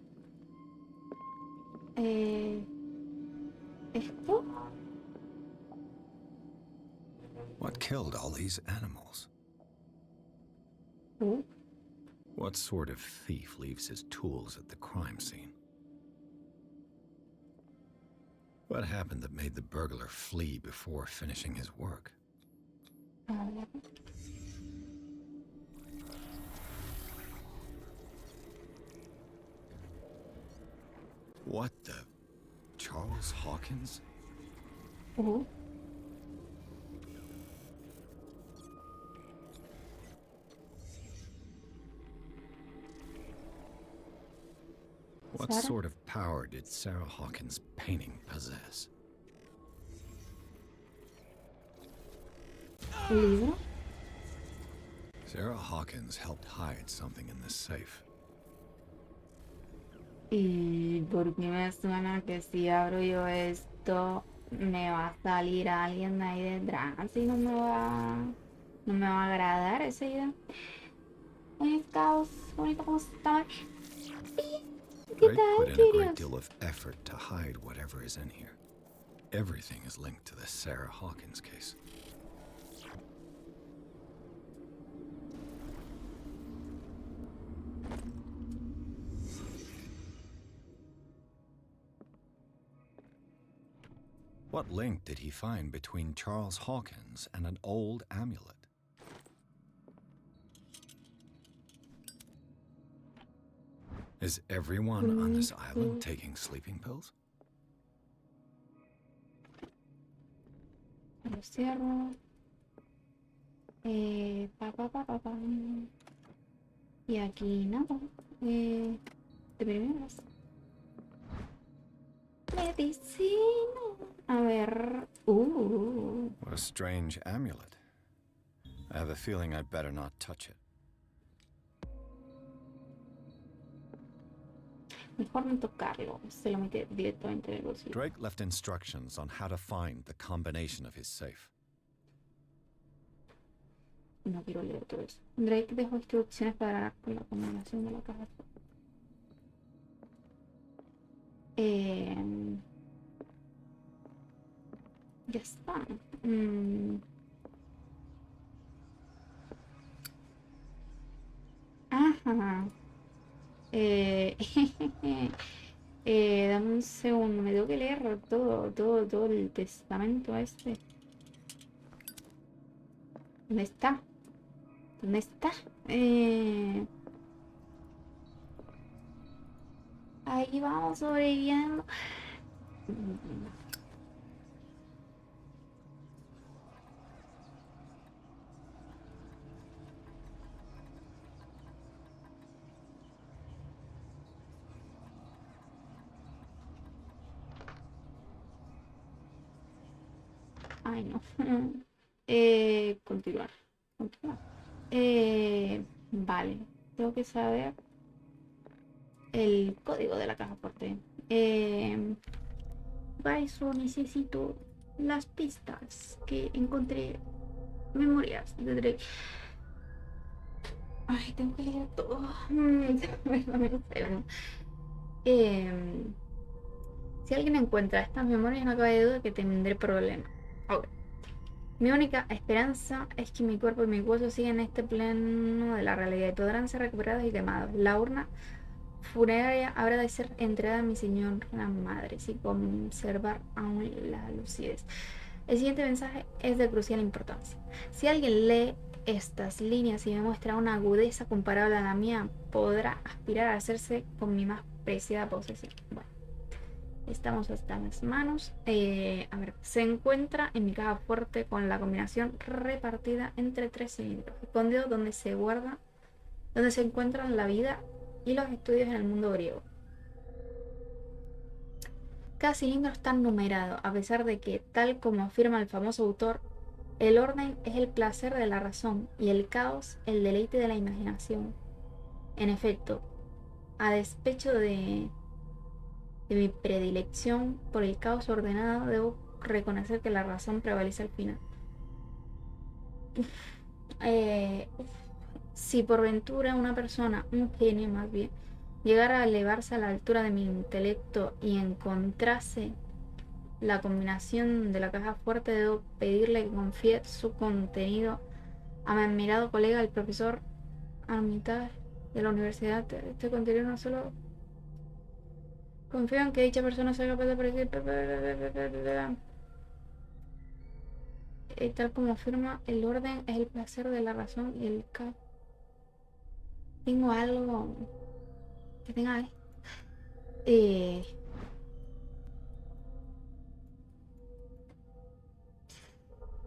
¿Esto? What killed all these animals? Oh, What sort of thief leaves his tools at the crime scene? What happened that made the burglar flee before finishing his work? a ver. What the? Charles Hawkins? Oh, What Sarah? sort of power did Sarah Hawkins' painting possess? ¿libro? Sarah Hawkins helped hide something in this safe. Y porque me suena que si abro yo esto, me va a salir alguien de ahí detrás y no me va a agradar esa idea. Oye, caos, bonito, ¿cómo está? ¿Qué Drake tal, put in a great queridos? deal of effort to hide whatever is in here. Everything is linked to the Sarah Hawkins case. What link did he find between Charles Hawkins and an old amulet? Is everyone on this island taking sleeping pills? Lo cierro. Pa. Y aquí nada. De primeras. Medicina. A ver. What a strange amulet. I have a feeling I'd better not touch it. Mejor no tocarlo. Se lo mete directamente en el bolsillo. Drake left instructions on how to find the combination of his safe. No quiero leer todo eso. Drake dejó instrucciones para dar con la combinación de la caja. Ya está. Ajá. Dame un segundo, me tengo que leer todo el testamento este. ¿Dónde está? ¿Dónde está? Ahí vamos sobreviviendo. Ay, no. Continuar. Vale. Tengo que saber el código de la caja fuerte. Para eso necesito las pistas que encontré. Memorias de Drake. Ay, tengo que leer todo. Perdón, enfermo. Si alguien encuentra estas memorias, no cabe duda que tendré problemas. Ok. Mi única esperanza es que mi cuerpo y mi hueso sigan este plano de la realidad y podrán ser recuperados y quemados. La urna funeraria habrá de ser entregada a mi señora madre, sin conservar aún la lucidez. El siguiente mensaje es de crucial importancia. Si alguien lee estas líneas y me muestra una agudeza comparable a la mía, podrá aspirar a hacerse con mi más preciada posesión. Bueno, estamos hasta las manos. A ver, se encuentra en mi caja fuerte con la combinación repartida entre 3 cilindros, escondido donde se encuentran la vida y los estudios en el mundo griego. Cada cilindro está numerado, a pesar de que, tal como afirma el famoso autor, el orden es el placer de la razón y el caos el deleite de la imaginación. En efecto, a despecho de mi predilección por el caos ordenado, debo reconocer que la razón prevalece al final. Eh, si por ventura una persona, un genio más bien, llegara a elevarse a la altura de mi intelecto y encontrase la combinación de la caja fuerte, debo pedirle que confíe su contenido a mi admirado colega, el profesor Armitage de la universidad. Este contenido no solo confío en que dicha persona sea capaz de predecir tal como afirma, el orden es el placer de la razón y el caos. Tengo algo que tenga ahí. Eh,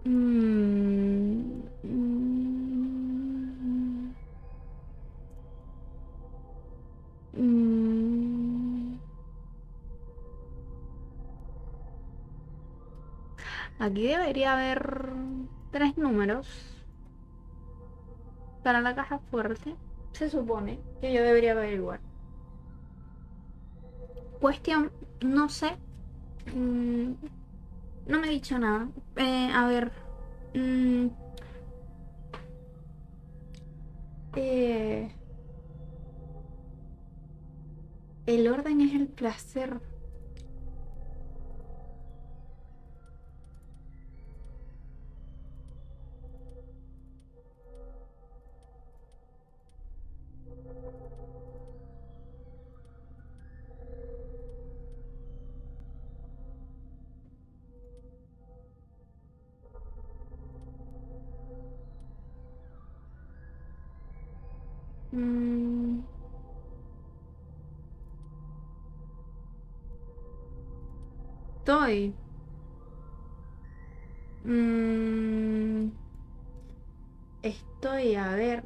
mm, mm, mm. Aquí debería haber 3 números para la caja fuerte. Se supone que yo debería averiguar. Cuestión, no sé. No me he dicho nada. A ver. mm, eh, el orden es el placer. Mm, estoy. Mm, estoy, a ver.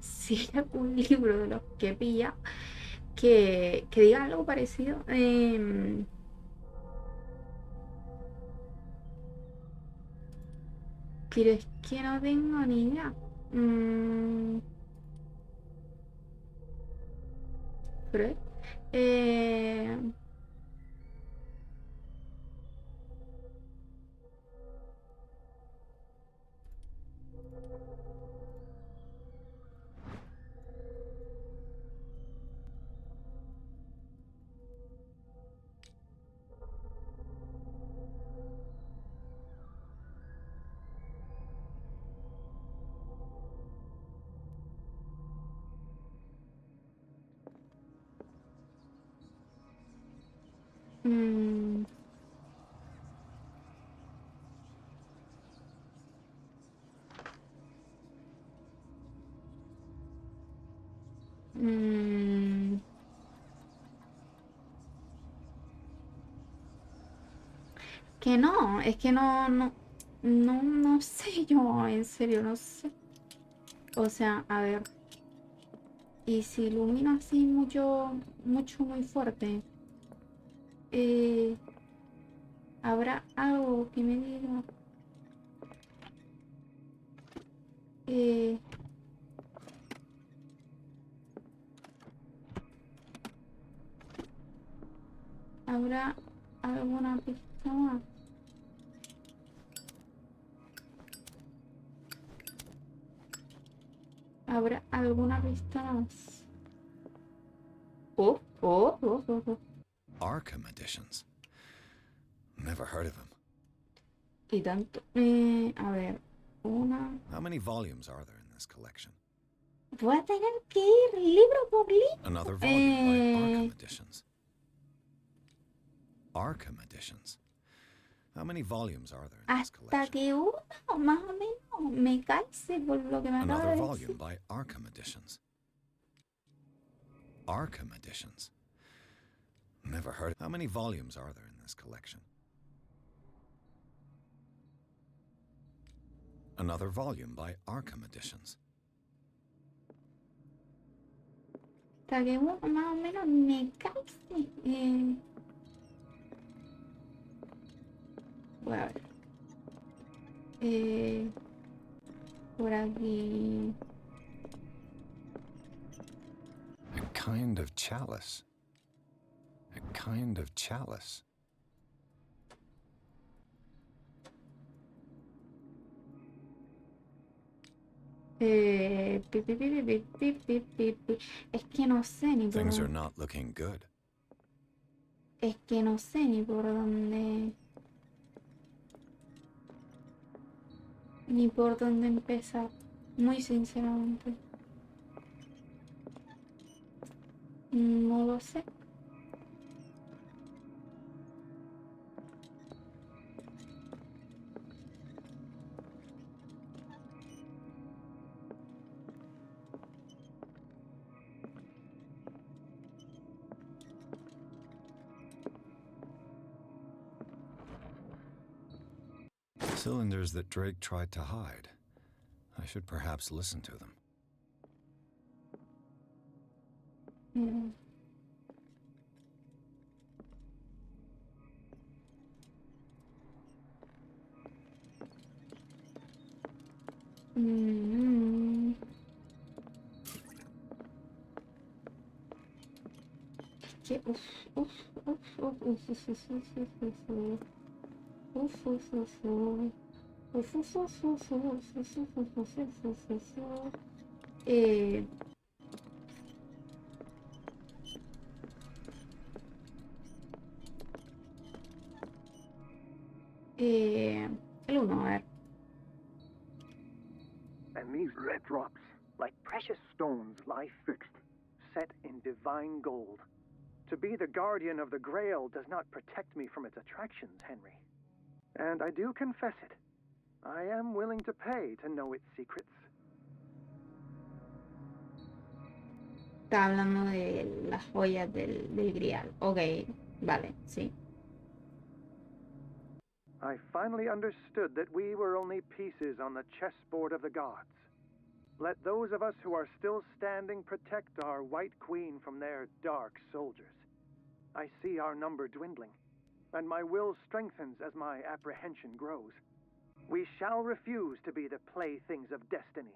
Si hay algún libro de los que pilla que diga algo parecido. ¿Quieres que no tengo ni idea? Mm, pero, eh, mm, mm, que no, es que no sé yo, en serio, no sé. O sea, a ver, y si ilumino así mucho, muy fuerte, eh, habrá algo que me diga, eh, habrá alguna pista más. ¿Habrá alguna pista más? Oh. Arkham editions. Never heard of him. Y tanto. A ver, una. How many volumes are there in this collection? Voy a tener que ir libro por libro. Another volume by Arkham Editions. Arkham Editions. How many volumes are there in this Hasta collection? que uno, más o menos, me calce por lo que me acaba Another de volume decir. by Arkham Editions. Arkham Editions. Never heard. How many volumes are there in this collection? Another volume by Arkham Editions. Hasta que uno, más o menos, me calce. Voy a ver. Por aquí. A kind of chalice. A kind of chalice. Es que no sé ni por Things are dónde. not looking good. Es que no sé ni por dónde. Ni por dónde empezar. Muy sinceramente. No lo sé. Cylinders that Drake tried to hide. I should perhaps listen to them. Mm. Mm. Es que eh, el uno, a ver. And these red drops, like precious stones, lie fixed, set in divine gold. To be the guardian of the Grail does not protect me from its attractions, Henry. And I do confess it. I am willing to pay to know its secrets. Está hablando de las joyas del grial. Ok, vale, sí. I finally understood that we were only pieces on the chessboard of the gods. Let those of us who are still standing protect our White Queen from their dark soldiers. I see our number dwindling, and my will strengthens as my apprehension grows. We shall refuse to be the playthings of destiny.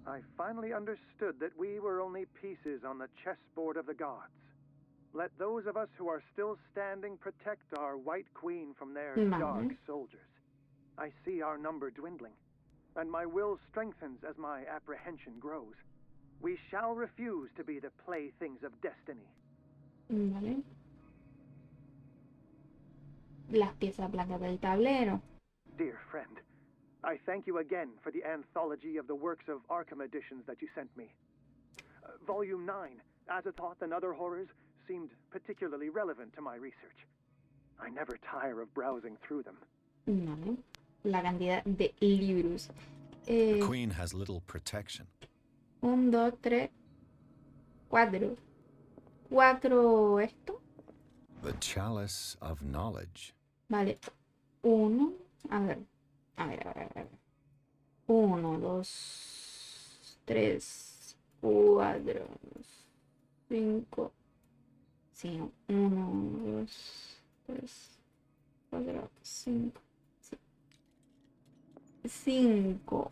I finally understood that we were only pieces on the chessboard of the gods. Let those of us who are still standing protect our White Queen from their dark soldiers. I see our number dwindling, and my will strengthens as my apprehension grows. We shall refuse to be the playthings of destiny. Vale. Las piezas blancas del tablero. Dear friend, I thank you again for the anthology of the works of Arkham editions that you sent me. Volume 9, Azathoth and Other Horrors, seemed particularly relevant to my research. I never tire of browsing through them. Vale. La cantidad de libros. The Queen has little protection. 1, 2, 3, 4. 4 esto. The Chalice of Knowledge. Vale. 1. A ver. 1, 2, 3, 4, 5. Sí, 1, 2, 3, 4, 5. 5.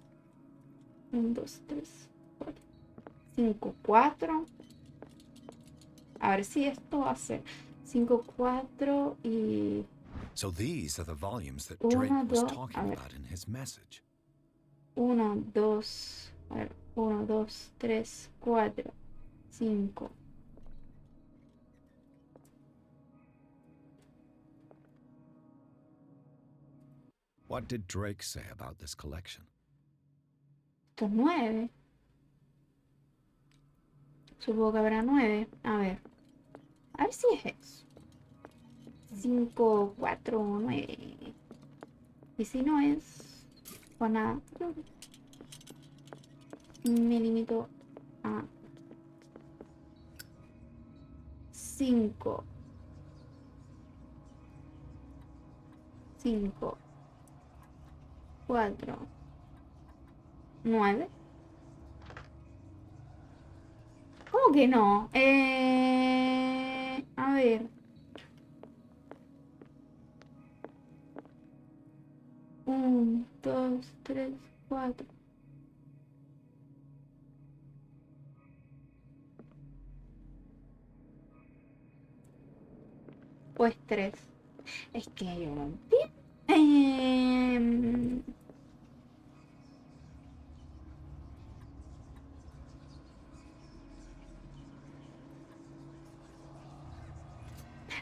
1, 2, 3, 4. 5, 4. A ver si esto va a ser 5, 4 y... So these are the volumes that Drake was talking about in his message. 1, 2, a ver, 1, 2, 3, 4, 5. What did Drake say about this collection? Estos 9. Supongo que habrá 9. A ver si es eso. 5, 4, 9. Y si no es, pues nada. Me limito a 5. 5, 4, 9. ¿Cómo que no? A ver. 1, 2, 3, 4. Pues 3. Es que yo no entiendo.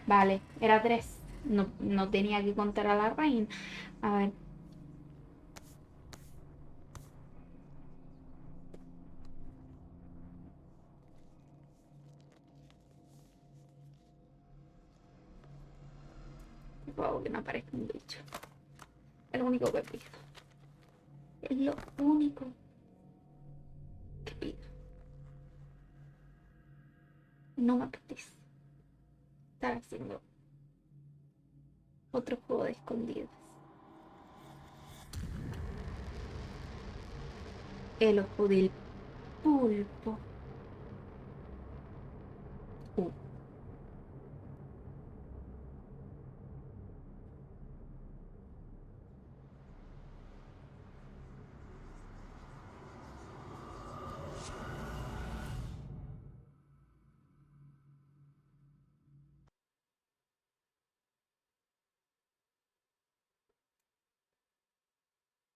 Vale, era 3. No tenía que contar a la reina. A ver. Por favor, que no aparezca un bicho. Es lo único que pido. Es lo único que pido. No me apetece estar haciendo otro juego de escondidas. El ojo del pulpo.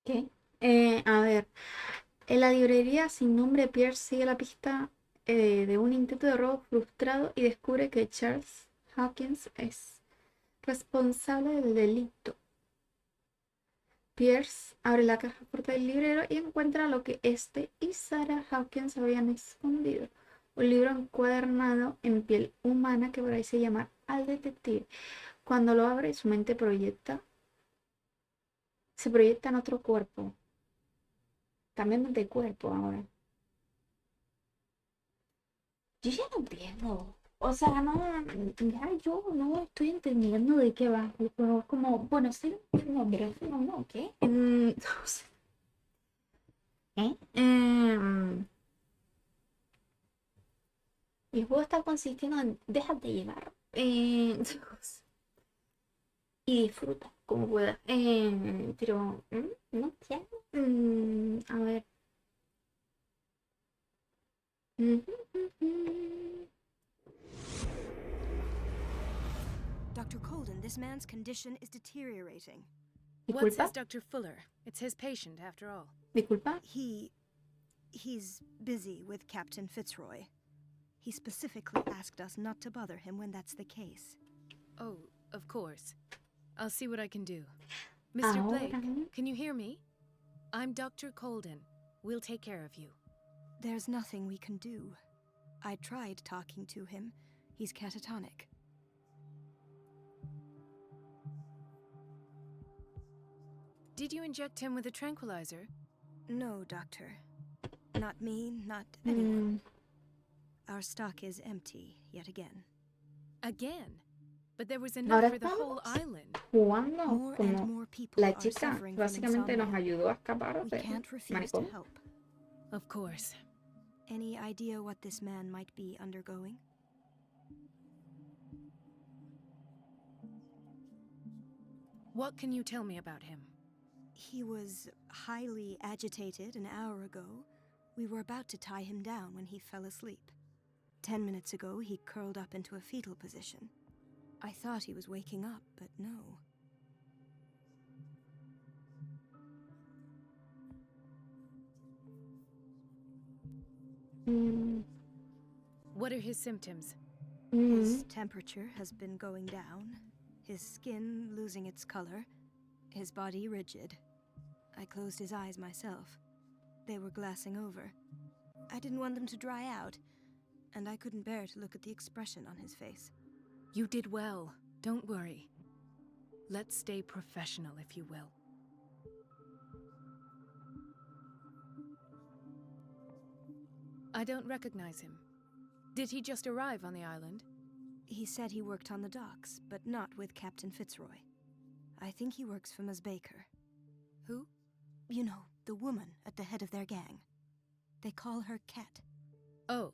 ¿Qué? A ver. En la librería sin nombre, Pierre sigue la pista de un intento de robo frustrado y descubre que Charles Hawkins es responsable del delito. Pierce abre la caja fuerte del librero y encuentra lo que este y Sarah Hawkins habían escondido. Un libro encuadernado en piel humana que parece llamar al detective. Cuando lo abre, su mente se proyecta en otro cuerpo. Cambiando de cuerpo ahora. Yo ya no entiendo. O sea, no, ya yo no estoy entendiendo de qué va. Pero como, bueno, sí, no, pero no, ¿qué? No sé. ¿Eh? El juego está consistiendo en déjate llevar y disfruta como puedas. Pero, no sé. A ver. Dr. Colden, this man's condition is deteriorating. What says Dr. Fuller? It's his patient, after all. Disculpa. He's busy with Captain Fitzroy. He specifically asked us not to bother him when that's the case. Oh, of course. I'll see what I can do. Mr. Blake, can you hear me? I'm Dr. Colden. We'll take care of you. There's nothing we can do. I tried talking to him. He's catatonic. Did you inject him with a tranquilizer? No, Doctor. Not me, not anyone. Our stock is empty yet again. Again? But there was enough for the whole island. Jugando como la chica básicamente nos ayudó a escapar We de can't refuse to manicomio. help. Of course. Any idea what this man might be undergoing? What can you tell me about him? He was highly agitated an hour ago. We were about to tie him down when he fell asleep. 10 minutes ago, he curled up into a fetal position. I thought he was waking up, but no. What are his symptoms? His temperature has been going down, his skin losing its color, his body rigid. I closed his eyes myself. They were glassing over. I didn't want them to dry out, and I couldn't bear to look at the expression on his face. You did well. Don't worry. Let's stay professional, if you will. I don't recognize him. Did he just arrive on the island? He said he worked on the docks, but not with Captain Fitzroy. I think he works for Ms. Baker. Who? You know, the woman at the head of their gang. They call her Cat. Oh,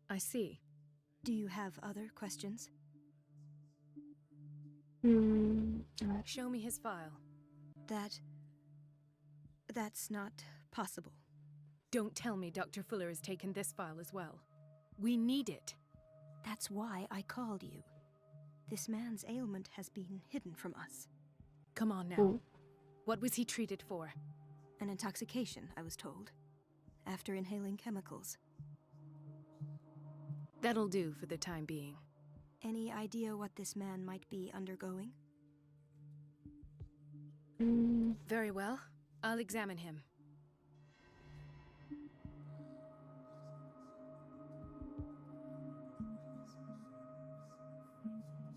I see. Do you have other questions? Show me his file. That's not possible. Don't tell me Dr. Fuller has taken this file as well. We need it. That's why I called you. This man's ailment has been hidden from us. Come on now. What was he treated for? An intoxication, I was told. After inhaling chemicals. That'll do for the time being. Any idea what this man might be undergoing? Very well. I'll examine him.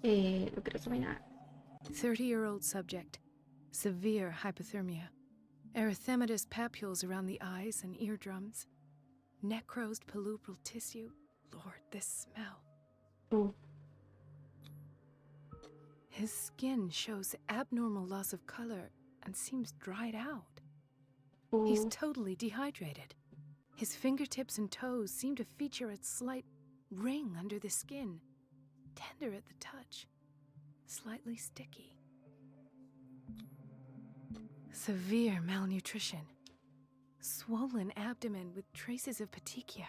Lo quiero examinar. 30-year-old subject. Severe hypothermia. Erythematous papules around the eyes and eardrums. Necrosed palpebral tissue. Lord, this smell. His skin shows abnormal loss of color and seems dried out. He's totally dehydrated. His fingertips and toes seem to feature a slight ring under the skin. Tender at the touch. Slightly sticky. Severe malnutrition. Swollen abdomen with traces of petechia.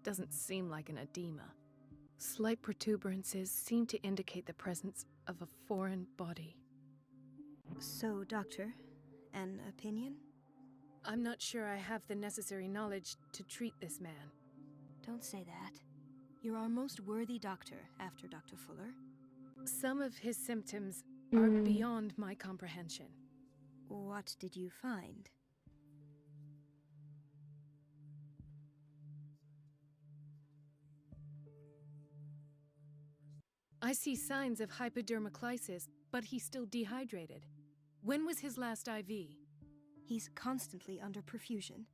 Doesn't seem like an edema. Slight protuberances seem to indicate the presence of a foreign body. So, Doctor, an opinion? I'm not sure I have the necessary knowledge to treat this man. Don't say that. You're our most worthy doctor after Dr. Fuller. Some of his symptoms are beyond my comprehension. What did you find? I see signs of hypodermoclysis, but he's still dehydrated. When was his last IV? He's constantly under perfusion.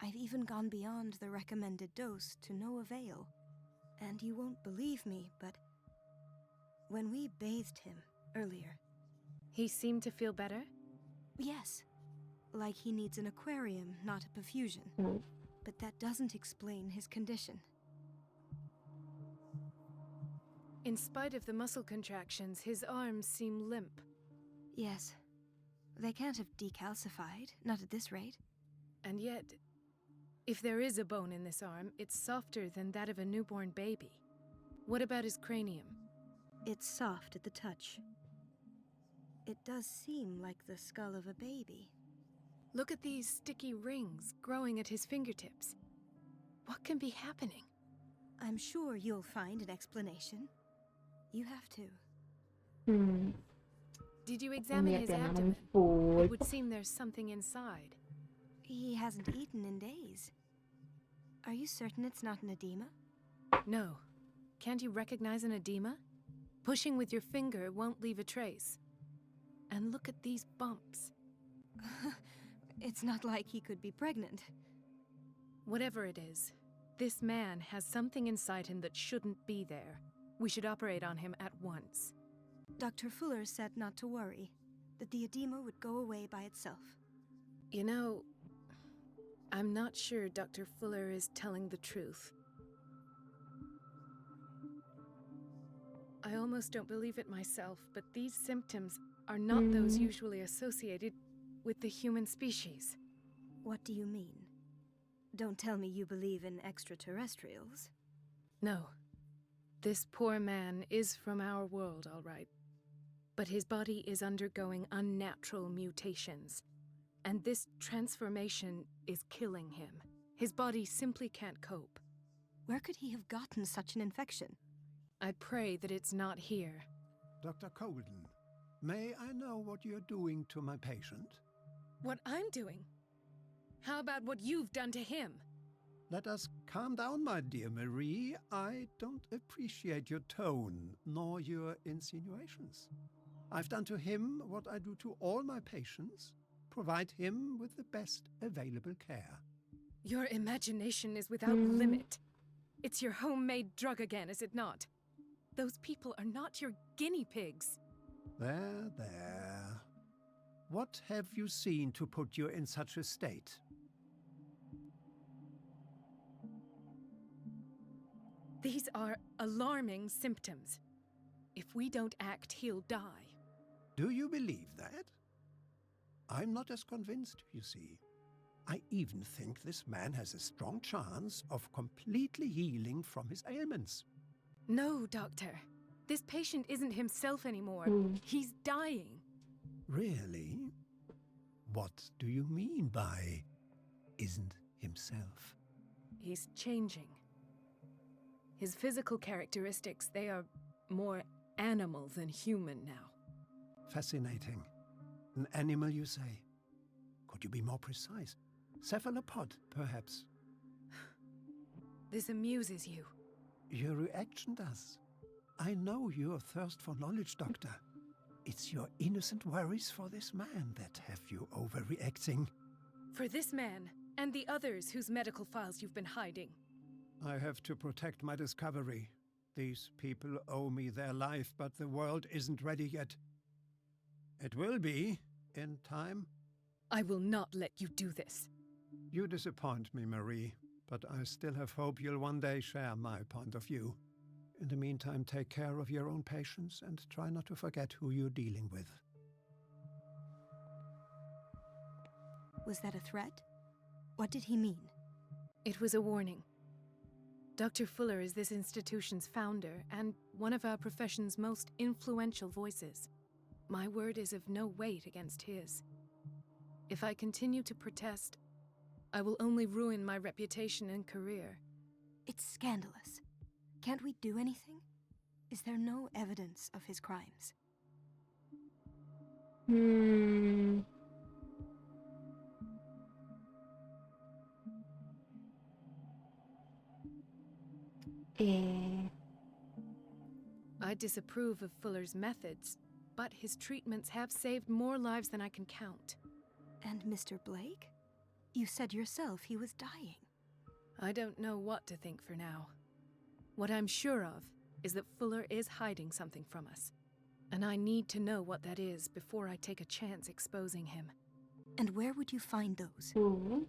I've even gone beyond the recommended dose to no avail. And you won't believe me, but when we bathed him earlier... He seemed to feel better? Yes. Like he needs an aquarium, not a perfusion. But that doesn't explain his condition. In spite of the muscle contractions, his arms seem limp. Yes. They can't have decalcified, not at this rate. And yet, if there is a bone in this arm, it's softer than that of a newborn baby. What about his cranium? It's soft at the touch. It does seem like the skull of a baby. Look at these sticky rings growing at his fingertips. What can be happening? I'm sure you'll find an explanation. You have to. Did you examine his abdomen? full. It would seem there's something inside. He hasn't eaten in days. Are you certain it's not an edema? No. Can't you recognize an edema? Pushing with your finger won't leave a trace. And look at these bumps. It's not like he could be pregnant. Whatever it is, this man has something inside him that shouldn't be there. We should operate on him at once. Dr. Fuller said not to worry, that the edema would go away by itself. You know, I'm not sure Dr. Fuller is telling the truth. I almost don't believe it myself, but these symptoms are not those usually associated with the human species. What do you mean? Don't tell me you believe in extraterrestrials. No. This poor man is from our world, all right. But his body is undergoing unnatural mutations. And this transformation is killing him. His body simply can't cope. Where could he have gotten such an infection? I pray that it's not here. Dr. Colden, May I know what you're doing to my patient? What I'm doing? How about what you've done to him? Let us calm down, my dear Marie. I don't appreciate your tone, nor your insinuations. I've done to him what I do to all my patients, provide him with the best available care. Your imagination is without limit. It's your homemade drug again, is it not? Those people are not your guinea pigs. There, there. What have you seen to put you in such a state? These are alarming symptoms. If we don't act, he'll die. Do you believe that? I'm not as convinced, you see. I even think this man has a strong chance of completely healing from his ailments. No, Doctor. This patient isn't himself anymore. He's dying. Really? What do you mean by isn't himself? He's changing. His physical characteristics, they are more animal than human now. Fascinating. An animal, you say? Could you be more precise? Cephalopod, perhaps? This amuses you. Your reaction does. I know your thirst for knowledge, Doctor. It's your innocent worries for this man that have you overreacting. For this man, and the others whose medical files you've been hiding. I have to protect my discovery. These people owe me their life, but the world isn't ready yet. It will be, in time. I will not let you do this. You disappoint me, Marie, but I still have hope you'll one day share my point of view. In the meantime, take care of your own patients and try not to forget who you're dealing with. Was that a threat? What did he mean? It was a warning. Dr. Fuller is this institution's founder and one of our profession's most influential voices. My word is of no weight against his. If I continue to protest, I will only ruin my reputation and career. It's scandalous. Can't we do anything? Is there no evidence of his crimes? I disapprove of Fuller's methods, but his treatments have saved more lives than I can count. And Mr. Blake? You said yourself he was dying. I don't know what to think for now. What I'm sure of is that Fuller is hiding something from us. And I need to know what that is before I take a chance exposing him. And where would you find those?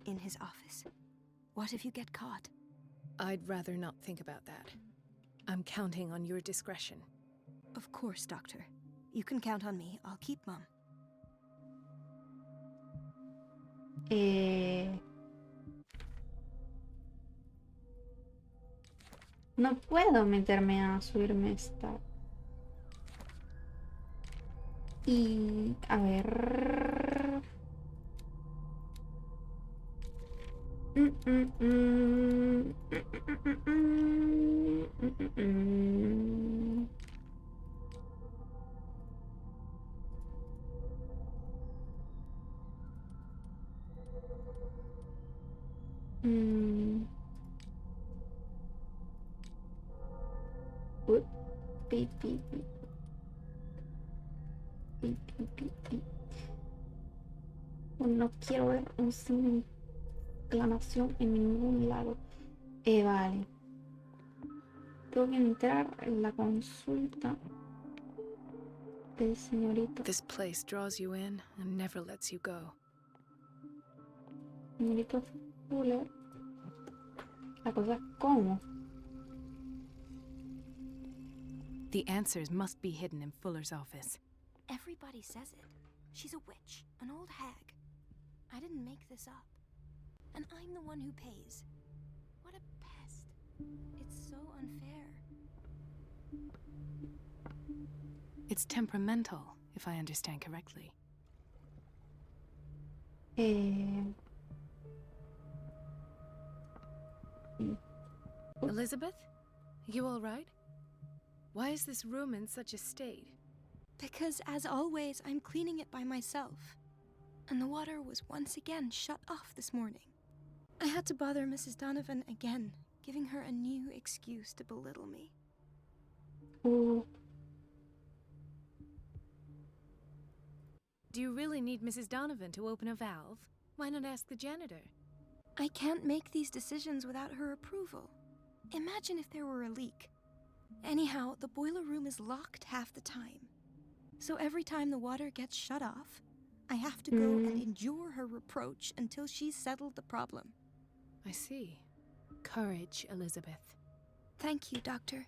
In his office? What if you get caught? I'd rather not think about that. I'm counting on your discretion. Of course, Doctor. You can count on me. I'll keep Mum. No puedo meterme a subirme esta. Y a ver. Pi, pi, pi. Pi, pi, pi, pi. No quiero ver un signo de exclamación en ningún lado. Vale. Tengo que entrar en la consulta del señorito. This place draws you in and never lets you go. Señorito Fuller. La cosa es cómo. The answers must be hidden in Fuller's office. Everybody says it. She's a witch, an old hag. I didn't make this up. And I'm the one who pays. What a pest. It's so unfair. It's temperamental, if I understand correctly. Elizabeth? You all right? Why is this room in such a state? Because, as always, I'm cleaning it by myself. And the water was once again shut off this morning. I had to bother Mrs. Donovan again, giving her a new excuse to belittle me. Uh, Do you really need Mrs. Donovan to open a valve? Why not ask the janitor? I can't make these decisions without her approval. Imagine if there were a leak. Anyhow, the boiler room is locked half the time. So every time the water gets shut off, I have to go and endure her reproach until she's settled the problem. I see. Courage, Elizabeth. Thank you, Doctor.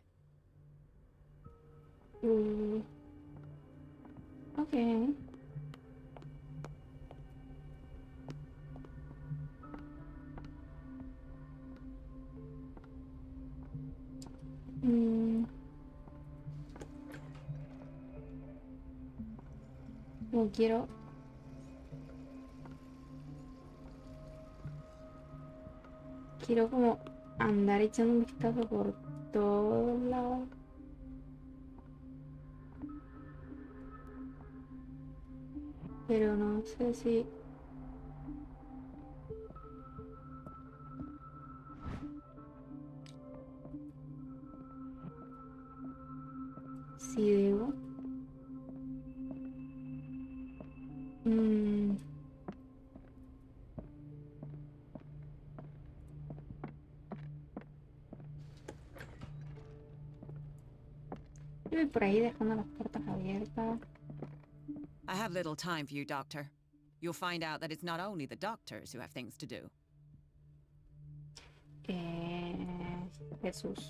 Okay. No quiero. Quiero como andar echando un vistazo por todos lados. Pero no sé si... Si debo. Yo voy por ahí dejando las puertas abiertas. I have little time for you, Doctor. You'll find out that it's not only the doctors who have things to do. Jesús.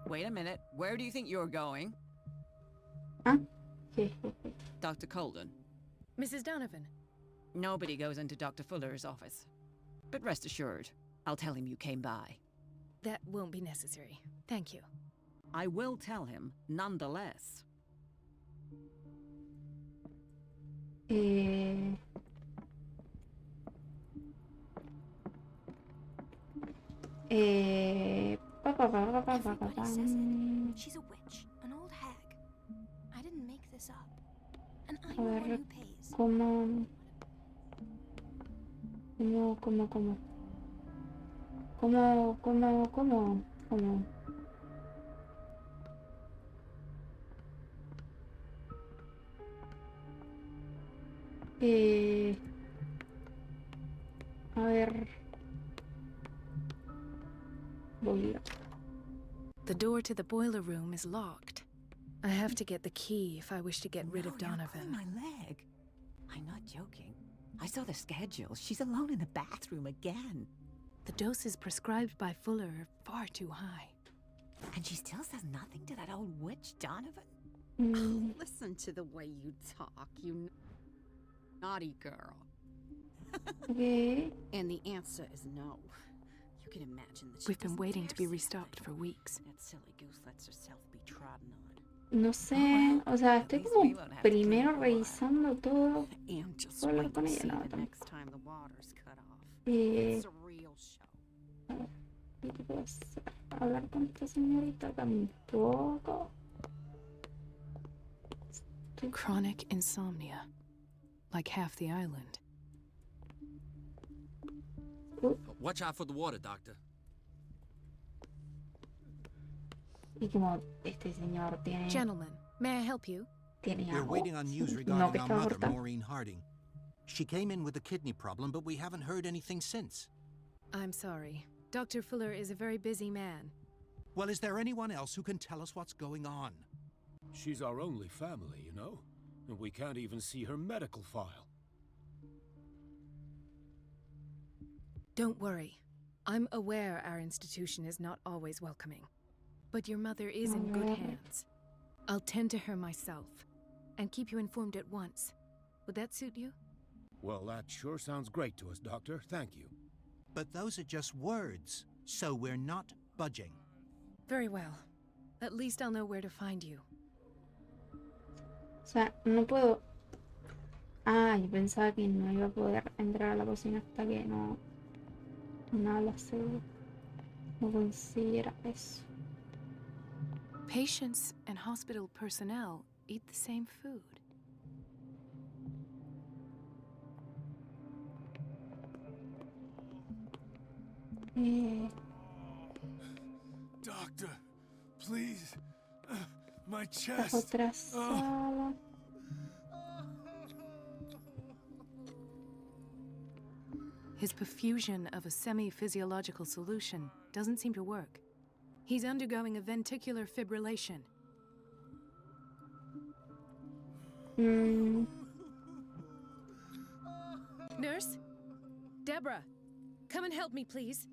Wait a minute. Where do you think you're going? Ah. Dr. Colden. Mrs. Donovan. Nobody goes into Dr. Fuller's office. But rest assured, I'll tell him you came by. That won't be necessary. Thank you. I will tell him, nonetheless. Everybody says it. She's a witch, an old hag. I didn't make this up. And I'm the one who pays. ¿Cómo? A ver. Boiler. The door to the boiler room is locked. I have to get the key if I wish to get rid of Donovan. My leg. I'm not joking. I saw the schedule. She's alone in the bathroom again. The doses prescribed by Fuller are far too high. And she still says nothing to that old witch, Donovan? Oh, listen to the way you talk, you naughty girl. Okay. And the answer is no. You can imagine that she We've been doesn't waiting dare to be say restocked anything. for weeks. That silly goose lets herself be trodden on. No sé, o sea, estoy como primero revisando todo. And just Puedo hablar wait con and ella, see no, the tampoco. next time the water's cut off. It's a real show. ¿Qué te puedo hacer? Hablar con esta señorita tampoco. Chronic insomnia. Like half the island. Watch out for the water, Doctor. Y como este señor tiene... Gentlemen, may I help you? Tiene We're algo. waiting on news No, regarding que our estaba mother, corta. Maureen Harding. She came in with a kidney problem, but we haven't heard anything since. I'm sorry. Dr. Fuller is a very busy man. Well, is there anyone else who can tell us what's going on? She's our only family, you know? And we can't even see her medical file. Don't worry. I'm aware our institution is not always welcoming. But your mother is in good hands. I'll tend to her myself and keep you informed at once. Would that suit you? Well, that sure sounds great to us, Doctor. Thank you. But those are just words, so we're not budging. Very well. At least I'll know where to find you. O sea, no puedo... Ah, yo pensaba que no iba a poder entrar a la cocina hasta que no... Nada, no consiguiera eso. Patients and hospital personnel eat the same food. Doctor, please. My La chest. otra sala. His perfusion of a semi-physiological solution doesn't seem to work. He's undergoing a ventricular fibrillation. Nurse? Deborah, come and help me, please.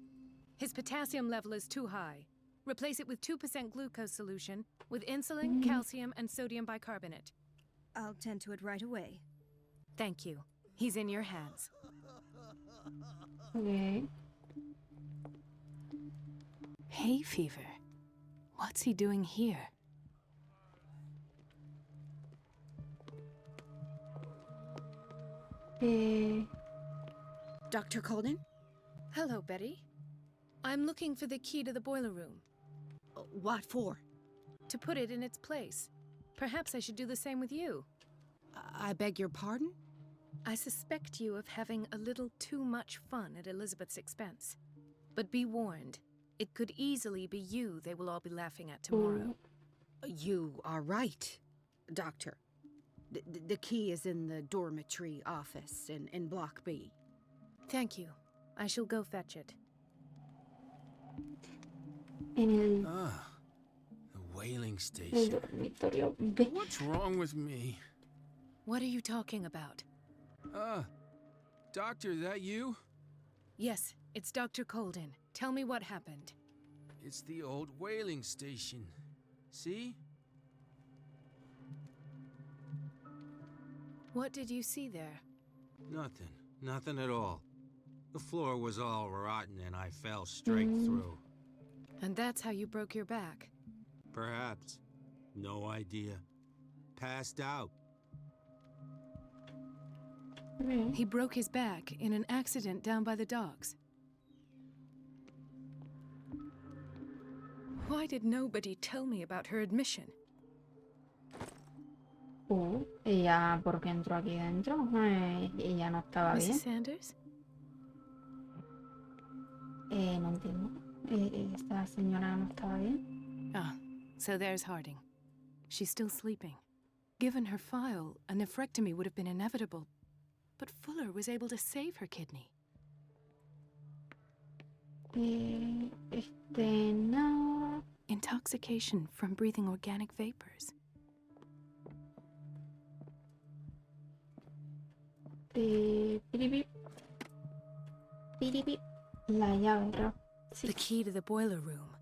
His potassium level is too high. Replace it with 2% glucose solution with insulin, calcium, and sodium bicarbonate. I'll tend to it right away. Thank you. He's in your hands. Okay. Hay fever. What's he doing here? Dr. Colden? Hello, Betty. I'm looking for the key to the boiler room. What for? To put it in its place. Perhaps I should do the same with you. I beg your pardon? I suspect you of having a little too much fun at Elizabeth's expense. But be warned, it could easily be you they will all be laughing at tomorrow. You are right, Doctor. The key is in the dormitory office in Block B. Thank you. I shall go fetch it. En The whaling el station. dormitorio B. What's wrong with me? What are you talking about? Doctor, that you? Yes, it's Dr. Colden. Tell me what happened. It's the old whaling station. See? What did you see there? Nothing. Nothing at all. The floor was all rotten and I fell straight through. And that's how you broke your back? Perhaps. No idea. Passed out. He broke his back in an accident down by the docks. Why did nobody tell me about her admission? Ella, ¿por qué entró aquí dentro? Ella no estaba bien. Mrs. Sanders? No entiendo. Esta señora no estaba bien. Ah, so there's Harding. She's still sleeping. Given her file, a nephrectomy would have been inevitable. But Fuller was able to save her kidney. No. Intoxication from breathing organic vapors. Piripip. Piripip. La llave, creo. Sí. The key to the boiler room.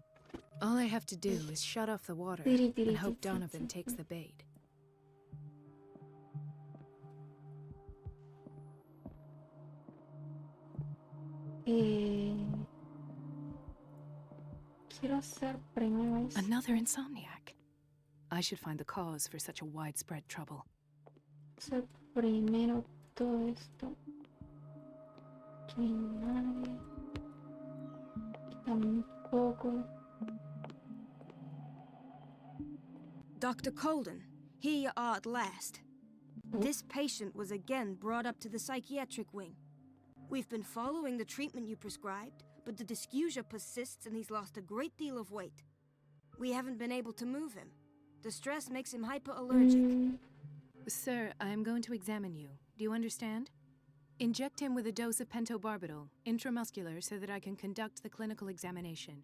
All I have to do is shut off the water and hope Donovan takes the bait. Quiero hacer primero esto. Another insomniac. I should find the cause for such a widespread trouble. Hacer primero todo esto. Que nadie. Tampoco. Dr. Colden, here you are at last. This patient was again brought up to the psychiatric wing. We've been following the treatment you prescribed, but the dysgeusia persists and he's lost a great deal of weight. We haven't been able to move him. The stress makes him hyperallergic. Sir, I am going to examine you. Do you understand? Inject him with a dose of pentobarbital, intramuscular, so that I can conduct the clinical examination.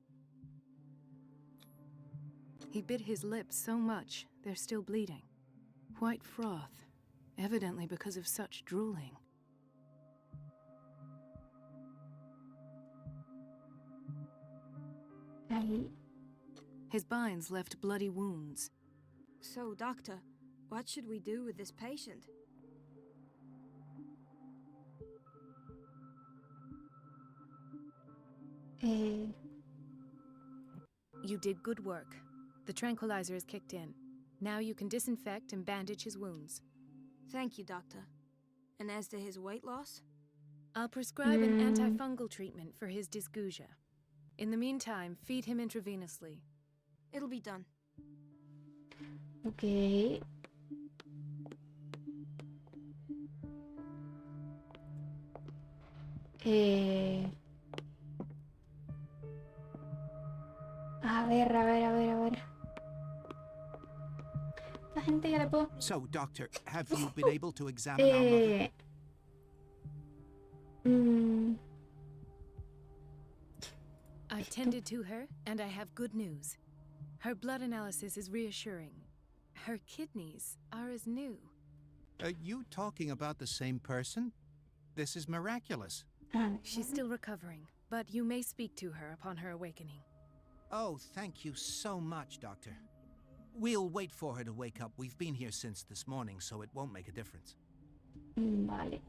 He bit his lips so much, they're still bleeding. White froth, evidently because of such drooling. His binds left bloody wounds. So, Doctor, what should we do with this patient? You did good work. The tranquilizer is kicked in. Now you can disinfect and bandage his wounds. Thank you, Doctor. And as to his weight loss? I'll prescribe an antifungal treatment for his dysgeusia. In the meantime, feed him intravenously. It'll be done. Ok. A ver. La gente ya le puedo... So, Doctor, have you been able to examine our mother? I tended to her, and I have good news. Her blood analysis is reassuring. Her kidneys are as new. Are you talking about the same person? This is miraculous. She's still recovering, but you may speak to her upon her awakening. Oh, thank you so much, Doctor. We'll wait for her to wake up. We've been here since this morning, so it won't make a difference. Vale.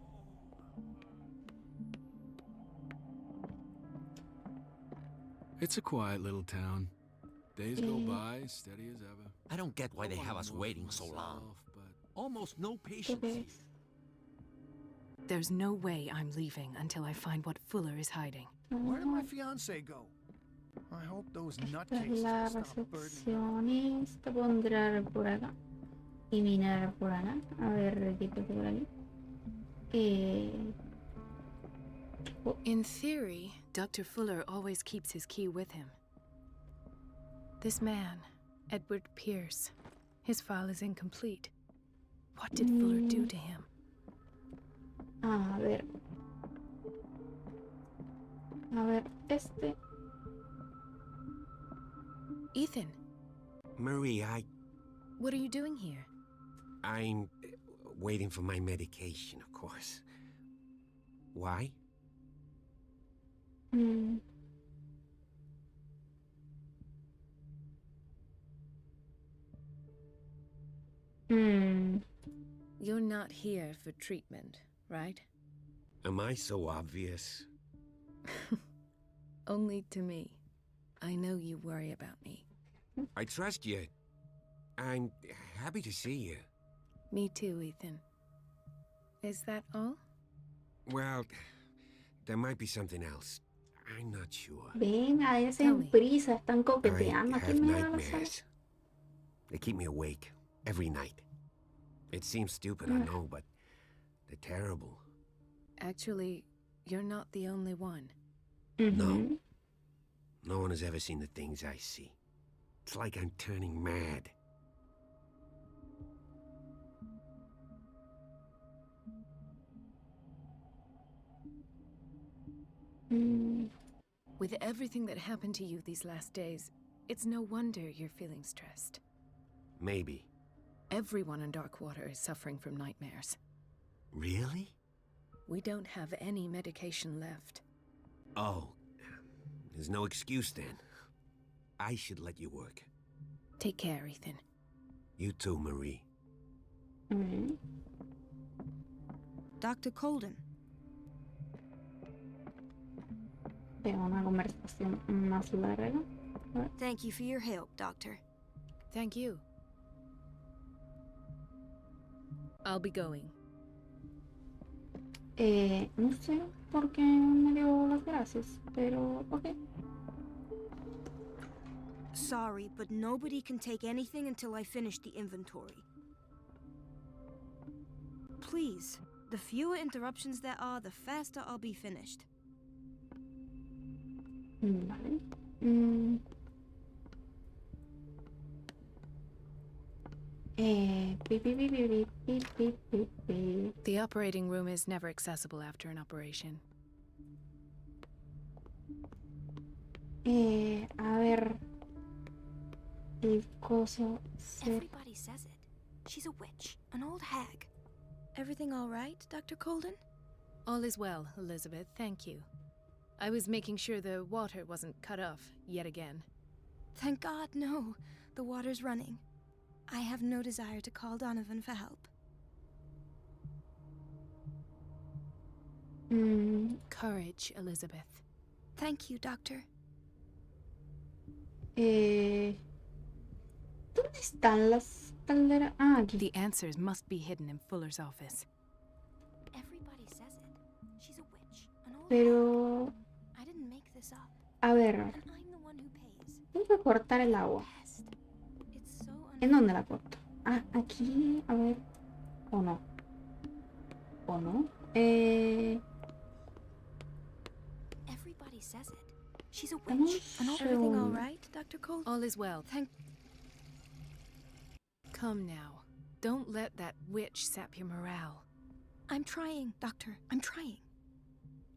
It's a quiet little town. Days go by, steady as ever. I don't get why they have us waiting so long. Almost no patience. There's no way I'm leaving until I find what Fuller is hiding. Where did my fiancé go? I hope those nutcases La will stop burning. recepcionista, pondrá por acá y minar por acá. A ver, ¿qué pasa por aquí? In theory, Dr. Fuller always keeps his key with him. This man, Edward Pierce, his file is incomplete. What did Fuller do to him? A ver. Este. Ethan. Marie, What are you doing here? I'm waiting for my medication, of course. Why? You're not here for treatment, right? Am I so obvious? Only to me. I know you worry about me. I trust you. I'm happy to see you. Me too, Ethan. Is that all? Well, there might be something else. I'm not sure. Venga, dense en prisa, están I coqueteando. have Aquí me van a nightmares. They keep me awake every night. It seems stupid, I know, but they're terrible. Actually, you're not the only one. No. No one has ever seen the things I see. It's like I'm turning mad. With everything that happened to you these last days, it's no wonder you're feeling stressed. Maybe. Everyone in Darkwater is suffering from nightmares. Really? We don't have any medication left. Oh, there's no excuse then. I should let you work. Take care, Ethan. You too, Marie. Dr. Colden. Tengo una conversación más larga. Thank you for your help, Doctor. Thank you. I'll be going. No sé por qué me dio las gracias, pero ok. Sorry, but nobody can take anything until I finish the inventory. Please, the fewer interruptions there are, the faster I'll be finished. Vale. The operating room is never accessible after an operation. A ver. El coso. Everybody says it. She's a witch, an old hag. Everything all right, Dr. Colden? All is well, Elizabeth, thank you. I was making sure the water wasn't cut off yet again. Thank God, no. The water's running. I have no desire to call Donovan for help. Courage, Elizabeth. Thank you, Doctor. ¿Dónde están las calderas? Ah, aquí. The answers must be hidden in Fuller's office. Everybody says it. She's a witch, an old Pero... hag. I didn't make this up. A ver. And I'm the one who pays. Tengo que cortar el agua. It's ¿En dónde la corto? Ah, aquí, a ver. ¿O no? ¿O no? Everybody says it. She's a witch. Everything all right, Dr. Cole? All is well. Come now. Don't let that witch sap your morale. I'm trying, Doctor. I'm trying.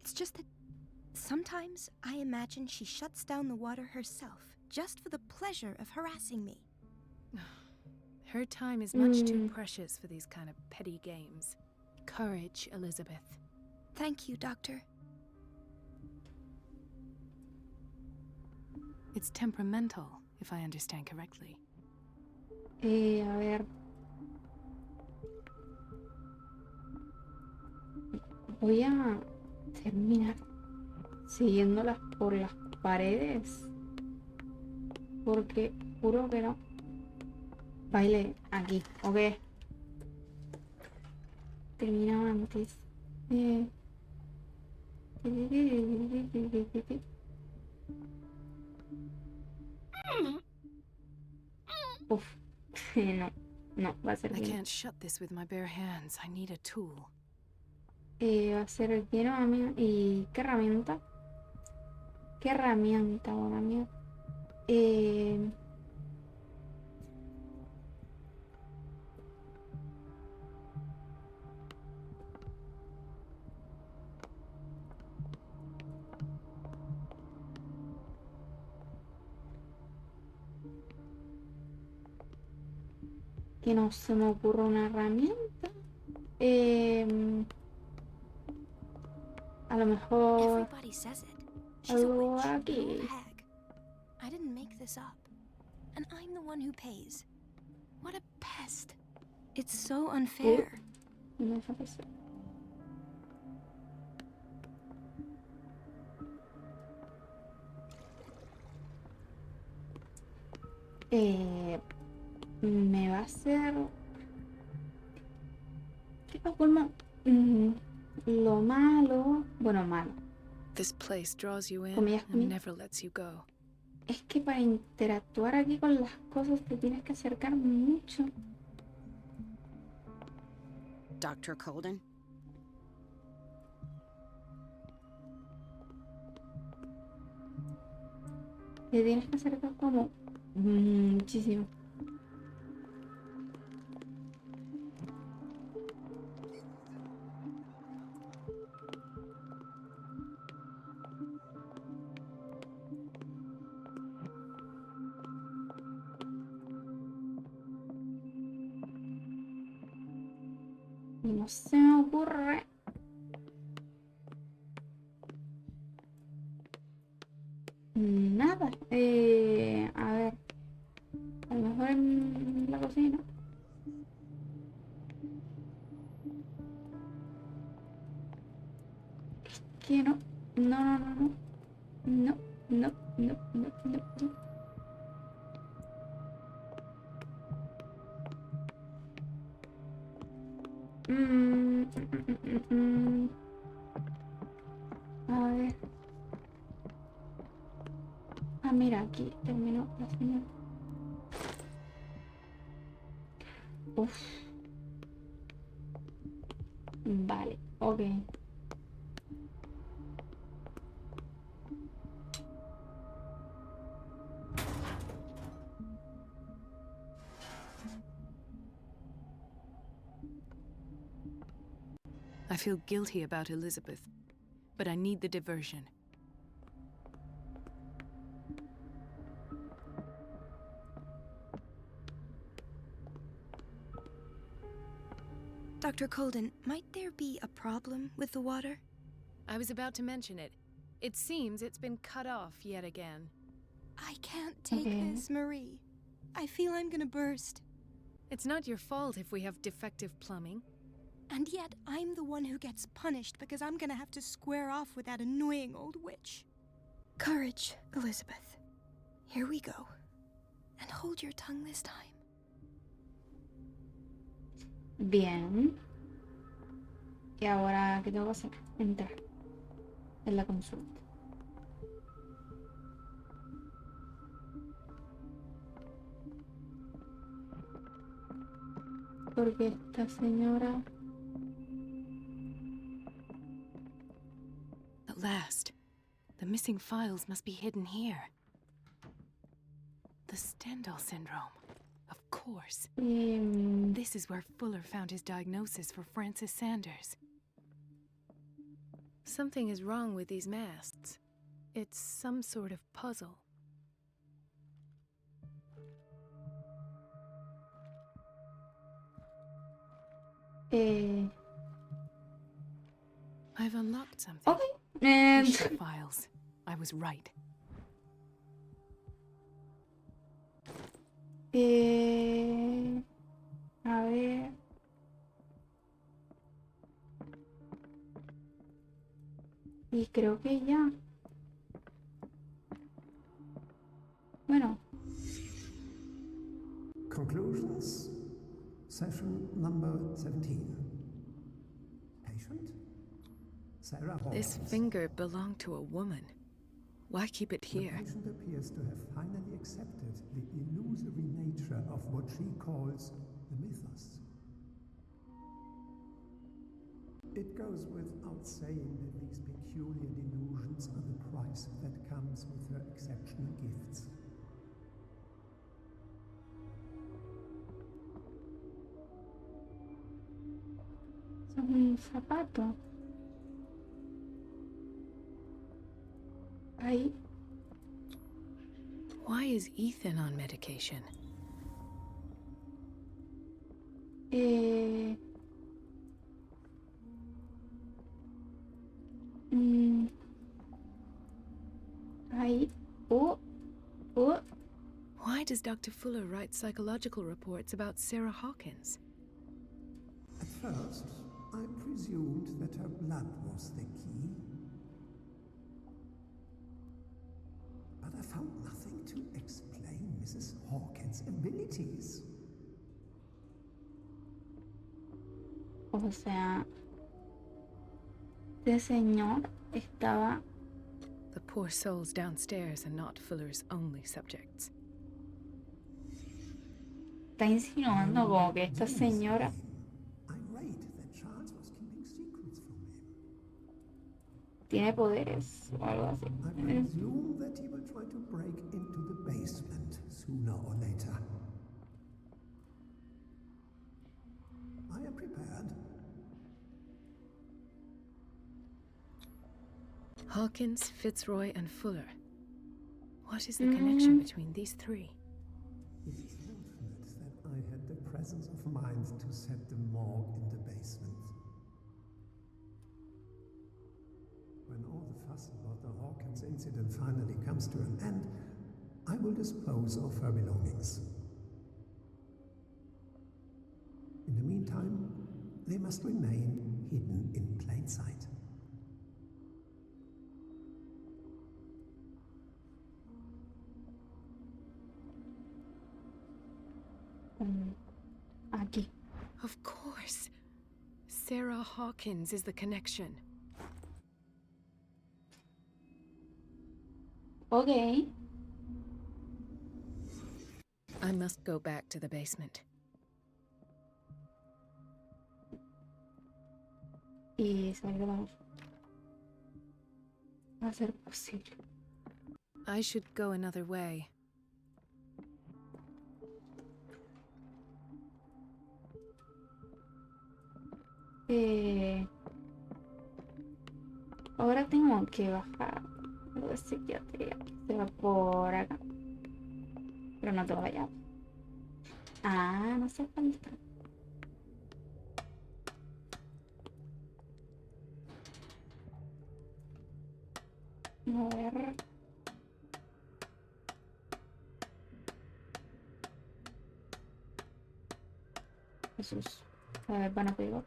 It's just that sometimes I imagine she shuts down the water herself, just for the pleasure of harassing me. Her time is much too precious for these kind of petty games. Courage, Elizabeth. Thank you, Doctor. It's temperamental, if I understand correctly. A ver. Voy a terminar siguiéndolas por las paredes. Porque juro que no. Baile aquí, ¿ok? Terminaba antes. Uf, no, no, va a ser I que no. can't shut this with my bare hands. I need a tool. Va a ser que no, amiga. ¿Y qué herramienta? ¿Qué herramienta, buena amiga? Que no se me ocurre una herramienta. A lo mejor Everybody says it. She's a algo witch, an aquí. old hag. I didn't make this up. And I'm the one who pays. What a pest. It's so unfair. No deja pasar. Me va a hacer... ¿Qué pasa, colmo? Lo malo... Bueno, malo. This place draws you in Comillas, and comillas. never lets you go. Es que para interactuar aquí con las cosas te tienes que acercar mucho. Dr. Colden? Te tienes que acercar como muchísimo. Y no se me ocurre. Nada. A ver. A lo mejor en la cocina. Es que no. No, no, no, no. No, no, no, no, no, no. A ver. Ah, mira, aquí terminó la señora. Uf. Vale, ok. I feel guilty about Elizabeth, but I need the diversion. Dr. Colden, might there be a problem with the water? I was about to mention it. It seems it's been cut off yet again. I can't take this, Marie. I feel I'm gonna burst. It's not your fault if we have defective plumbing. And yet, I'm the one who gets punished because I'm gonna have to square off with that annoying old witch. Courage, Elizabeth. Here we go. And hold your tongue this time. Bien. Y ahora, ¿qué tengo que hacer? Entrar en la consulta. Porque esta señora... At last. The missing files must be hidden here. The Stendhal syndrome. Of course. This is where Fuller found his diagnosis for Francis Sanders. Something is wrong with these masks. It's some sort of puzzle. I've unlocked something. Okay. And... files. I was right. A ver. Y creo que ya. Bueno. Conclusions. Session number 17. Patient? Sarah Hawkins. This finger belonged to a woman. Why keep it here? The patient appears to have finally accepted the illusory nature of what she calls the mythos. It goes without saying that these peculiar delusions are the price that comes with her exceptional gifts. Es un zapato. Ahí. Why is Ethan on medication? Ahí. Oh. Why does Dr. Fuller write psychological reports about Sarah Hawkins? At first, I presumed that her blood was the key. But I found nothing to explain Mrs. Hawkins' abilities. O sea, este señor estaba... The poor souls downstairs are not Fuller's only subjects. Está insinuando como que esta señora... tiene poderes o algo así. I presume that he will try to break into the basement sooner or later. I am prepared. Hawkins, Fitzroy, and Fuller. What is the connection between these three? It is fortunate that I had the presence of mind to set the morgue in the basement. When all the fuss about the Hawkins incident finally comes to an end, I will dispose of her belongings. In the meantime, they must remain hidden in plain sight. Aquí. Of course. Sarah Hawkins is the connection. Okay. I must go back to the basement. Y salgamos. Va a ser posible. I should go another way. Ahora tengo que bajar de psiquiatría. Se va por acá. Pero no te vayas. Ah, no hace falta. A ver. Jesús. A ver, van a pegar.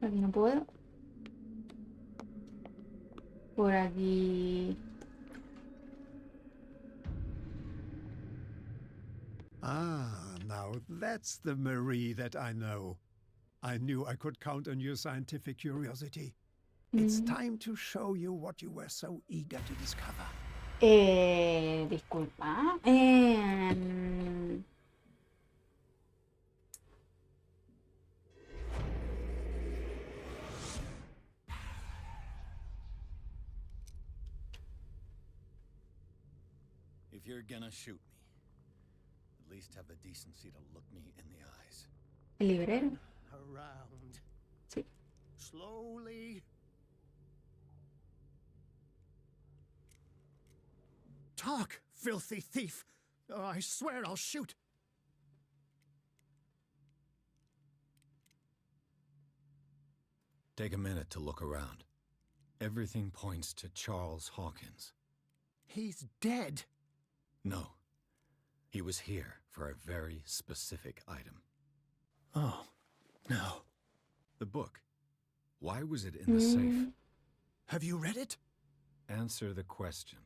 Aquí no puedo. Por aquí. Ah, now that's the Marie that I know. I knew I could count on your scientific curiosity. It's time to show you what you were so eager to discover. Disculpa. If you're gonna shoot me, at least have the decency to look me in the eyes. El librero. Around. Sí. Slowly. Talk, filthy thief! Oh, I swear I'll shoot! Take a minute to look around. Everything points to Charles Hawkins. He's dead! No. He was here for a very specific item. Oh, no. The book. Why was it in the safe? Have you read it? Answer the question.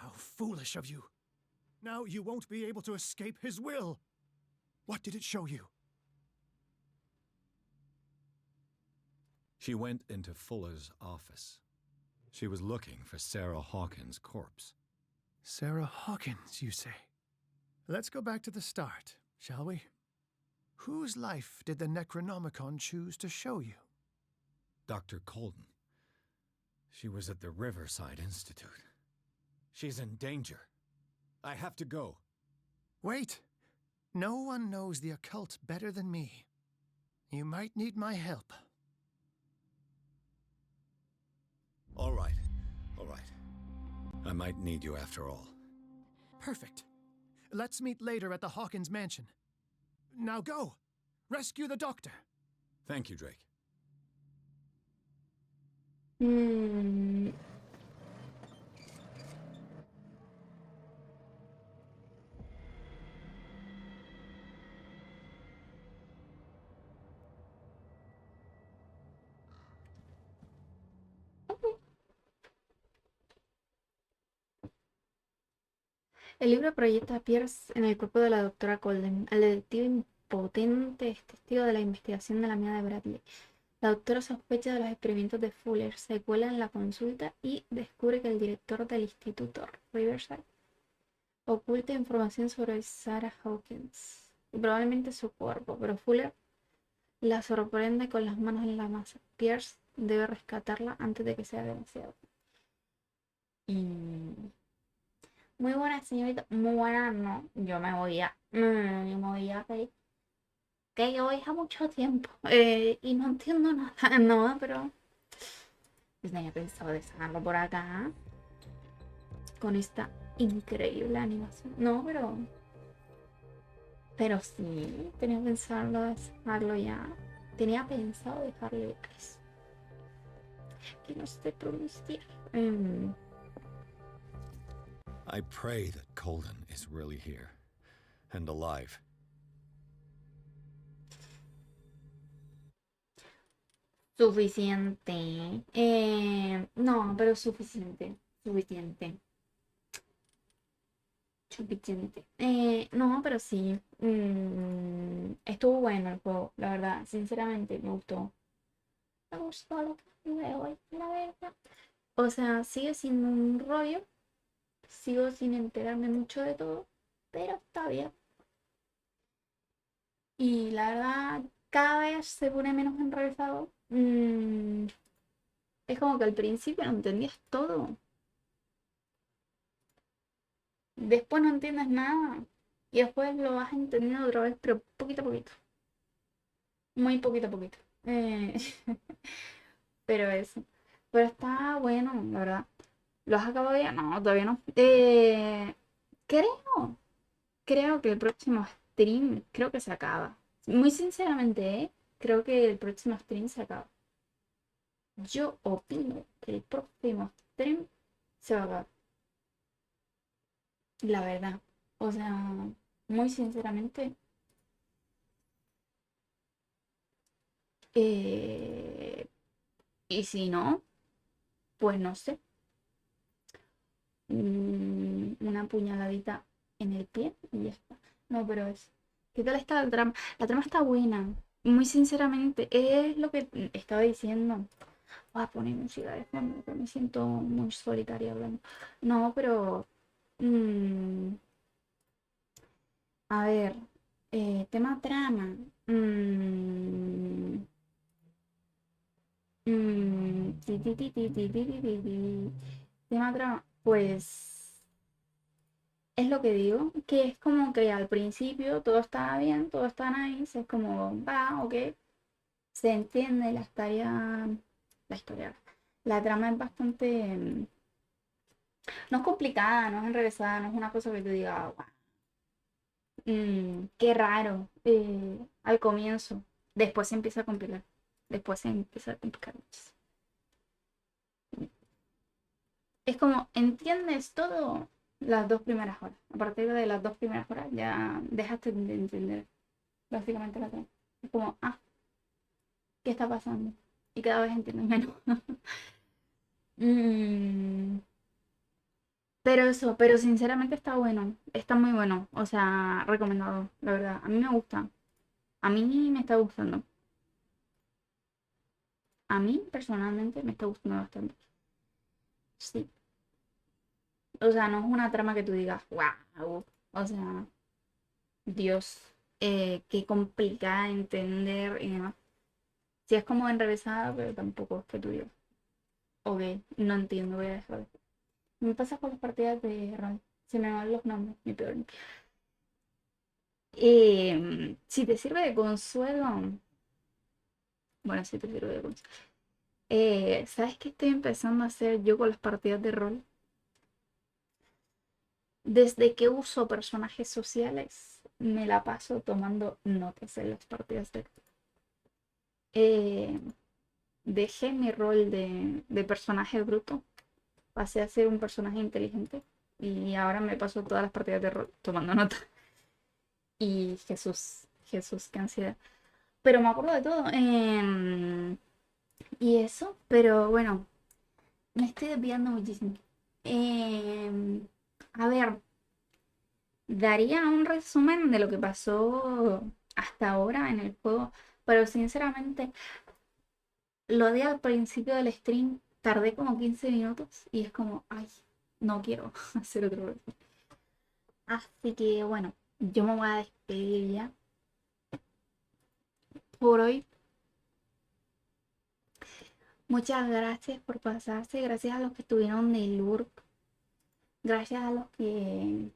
How foolish of you. Now you won't be able to escape his will. What did it show you? She went into Fuller's office. She was looking for Sarah Hawkins' corpse. Sarah Hawkins, you say? Let's go back to the start, shall we? Whose life did the Necronomicon choose to show you? Dr. Colden. She was at the Riverside Institute. She's in danger. I have to go. Wait. No one knows the occult better than me. You might need my help. All right. All right. I might need you after all. Perfect. Let's meet later at the Hawkins mansion. Now go. Rescue the doctor. Thank you, Drake. El libro proyecta a Pierce en el cuerpo de la doctora Colden. El detective impotente es testigo de la investigación de la amiga de Bradley. La doctora sospecha de los experimentos de Fuller, se cuela en la consulta y descubre que el director del instituto, Riverside, oculta información sobre Sarah Hawkins y probablemente su cuerpo, pero Fuller la sorprende con las manos en la masa. Pierce debe rescatarla antes de que sea demasiado. Muy buena, señorita. Muy buena, no. Yo me voy a pedir que yo voy a mucho tiempo. Y no entiendo nada. No, pero pues tenía pensado dejarlo por acá. Con esta increíble animación. No, pero sí, tenía pensado dejarlo ya. Tenía pensado dejarlo ya. Que no sé pronunciar. I pray that Colden is really here and alive. Suficiente. No, pero suficiente. Suficiente. No, pero sí. Estuvo bueno el juego, la verdad. Sinceramente, me gustó. Me gustó lo que jugué hoy, la verdad. O sea, sigue siendo un rollo. Sigo sin enterarme mucho de todo, pero está bien. Y la verdad, cada vez se pone menos enrevesado. Es como que al principio no entendías todo. Después no entiendes nada. Y después lo vas entendiendo otra vez, pero poquito a poquito. Muy poquito a poquito. Pero eso. Pero está bueno, la verdad. ¿Lo has acabado ya? No, todavía no. Creo que el próximo stream, creo que se acaba. Muy sinceramente, creo que el próximo stream se acaba. Yo opino que el próximo stream se va a acabar. La verdad. O sea, muy sinceramente. Y si no, pues no sé. Una puñaladita en el pie y ya está. No, pero es... ¿Qué tal está la trama? La trama está buena. Muy sinceramente, es lo que estaba diciendo. Voy a poner música de fondo, que me siento muy solitaria hablando. No, pero... a ver, tema trama. Tema trama, pues es lo que digo, que es como que al principio todo está bien, todo está nice, es como, va, ok, se entiende la historia, la trama es bastante, no es complicada, no es enrevesada, no es una cosa que te diga, wow, qué raro, al comienzo, después se empieza a complicar, después se empieza a complicar muchísimo. Es como, entiendes todo las 2 primeras horas. A partir de las 2 primeras horas ya dejaste de entender básicamente la trama. Es como, ah, ¿qué está pasando? Y cada vez entiendes menos. Pero eso, pero sinceramente está bueno. Está muy bueno. O sea, recomendado, la verdad. A mí me gusta. A mí me está gustando. A mí personalmente me está gustando bastante. Sí. O sea, no es una trama que tú digas, wow. O sea, Dios, qué complicada de entender y demás. Sí es como enrevesada, pero tampoco es que tú digas, ok, no entiendo, voy a dejar de... Me pasa con las partidas de rol, se me van los nombres, mi peor. Si te sirve de consuelo, bueno, si te sirve de consuelo. ¿Sabes qué estoy empezando a hacer yo con las partidas de rol? Desde que uso personajes sociales, me la paso tomando notas en las partidas de rol. Dejé mi rol de personaje bruto, pasé a ser un personaje inteligente y ahora me paso todas las partidas de rol tomando nota. Y Jesús, qué ansiedad. Pero me acuerdo de todo. Y eso, pero bueno, me estoy desviando muchísimo. A ver, daría un resumen de lo que pasó hasta ahora en el juego, pero sinceramente lo di al principio del stream, tardé como 15 minutos y es como, ay, no quiero hacer otro resumen. Así que bueno, yo me voy a despedir ya por hoy. Muchas gracias por pasarse, gracias a los que estuvieron de lurk, gracias a los que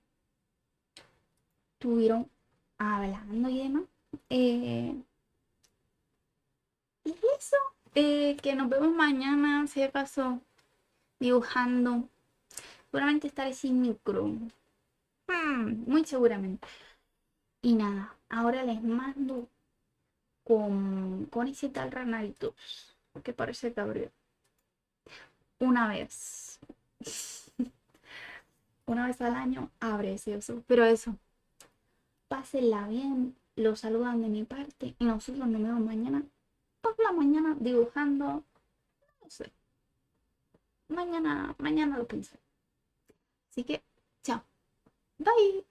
estuvieron hablando y demás. Y eso, que nos vemos mañana, si acaso, dibujando. Seguramente estaré sin micro. Muy seguramente. Y nada, ahora les mando con ese tal ranalito que parece que abrió. Una vez. Una vez al año abre ese oso. Pero eso. Pásenla bien. Los saludan de mi parte. Y nosotros nos vemos mañana. Por la mañana dibujando. No sé. Mañana lo pensé. Así que, chao. Bye.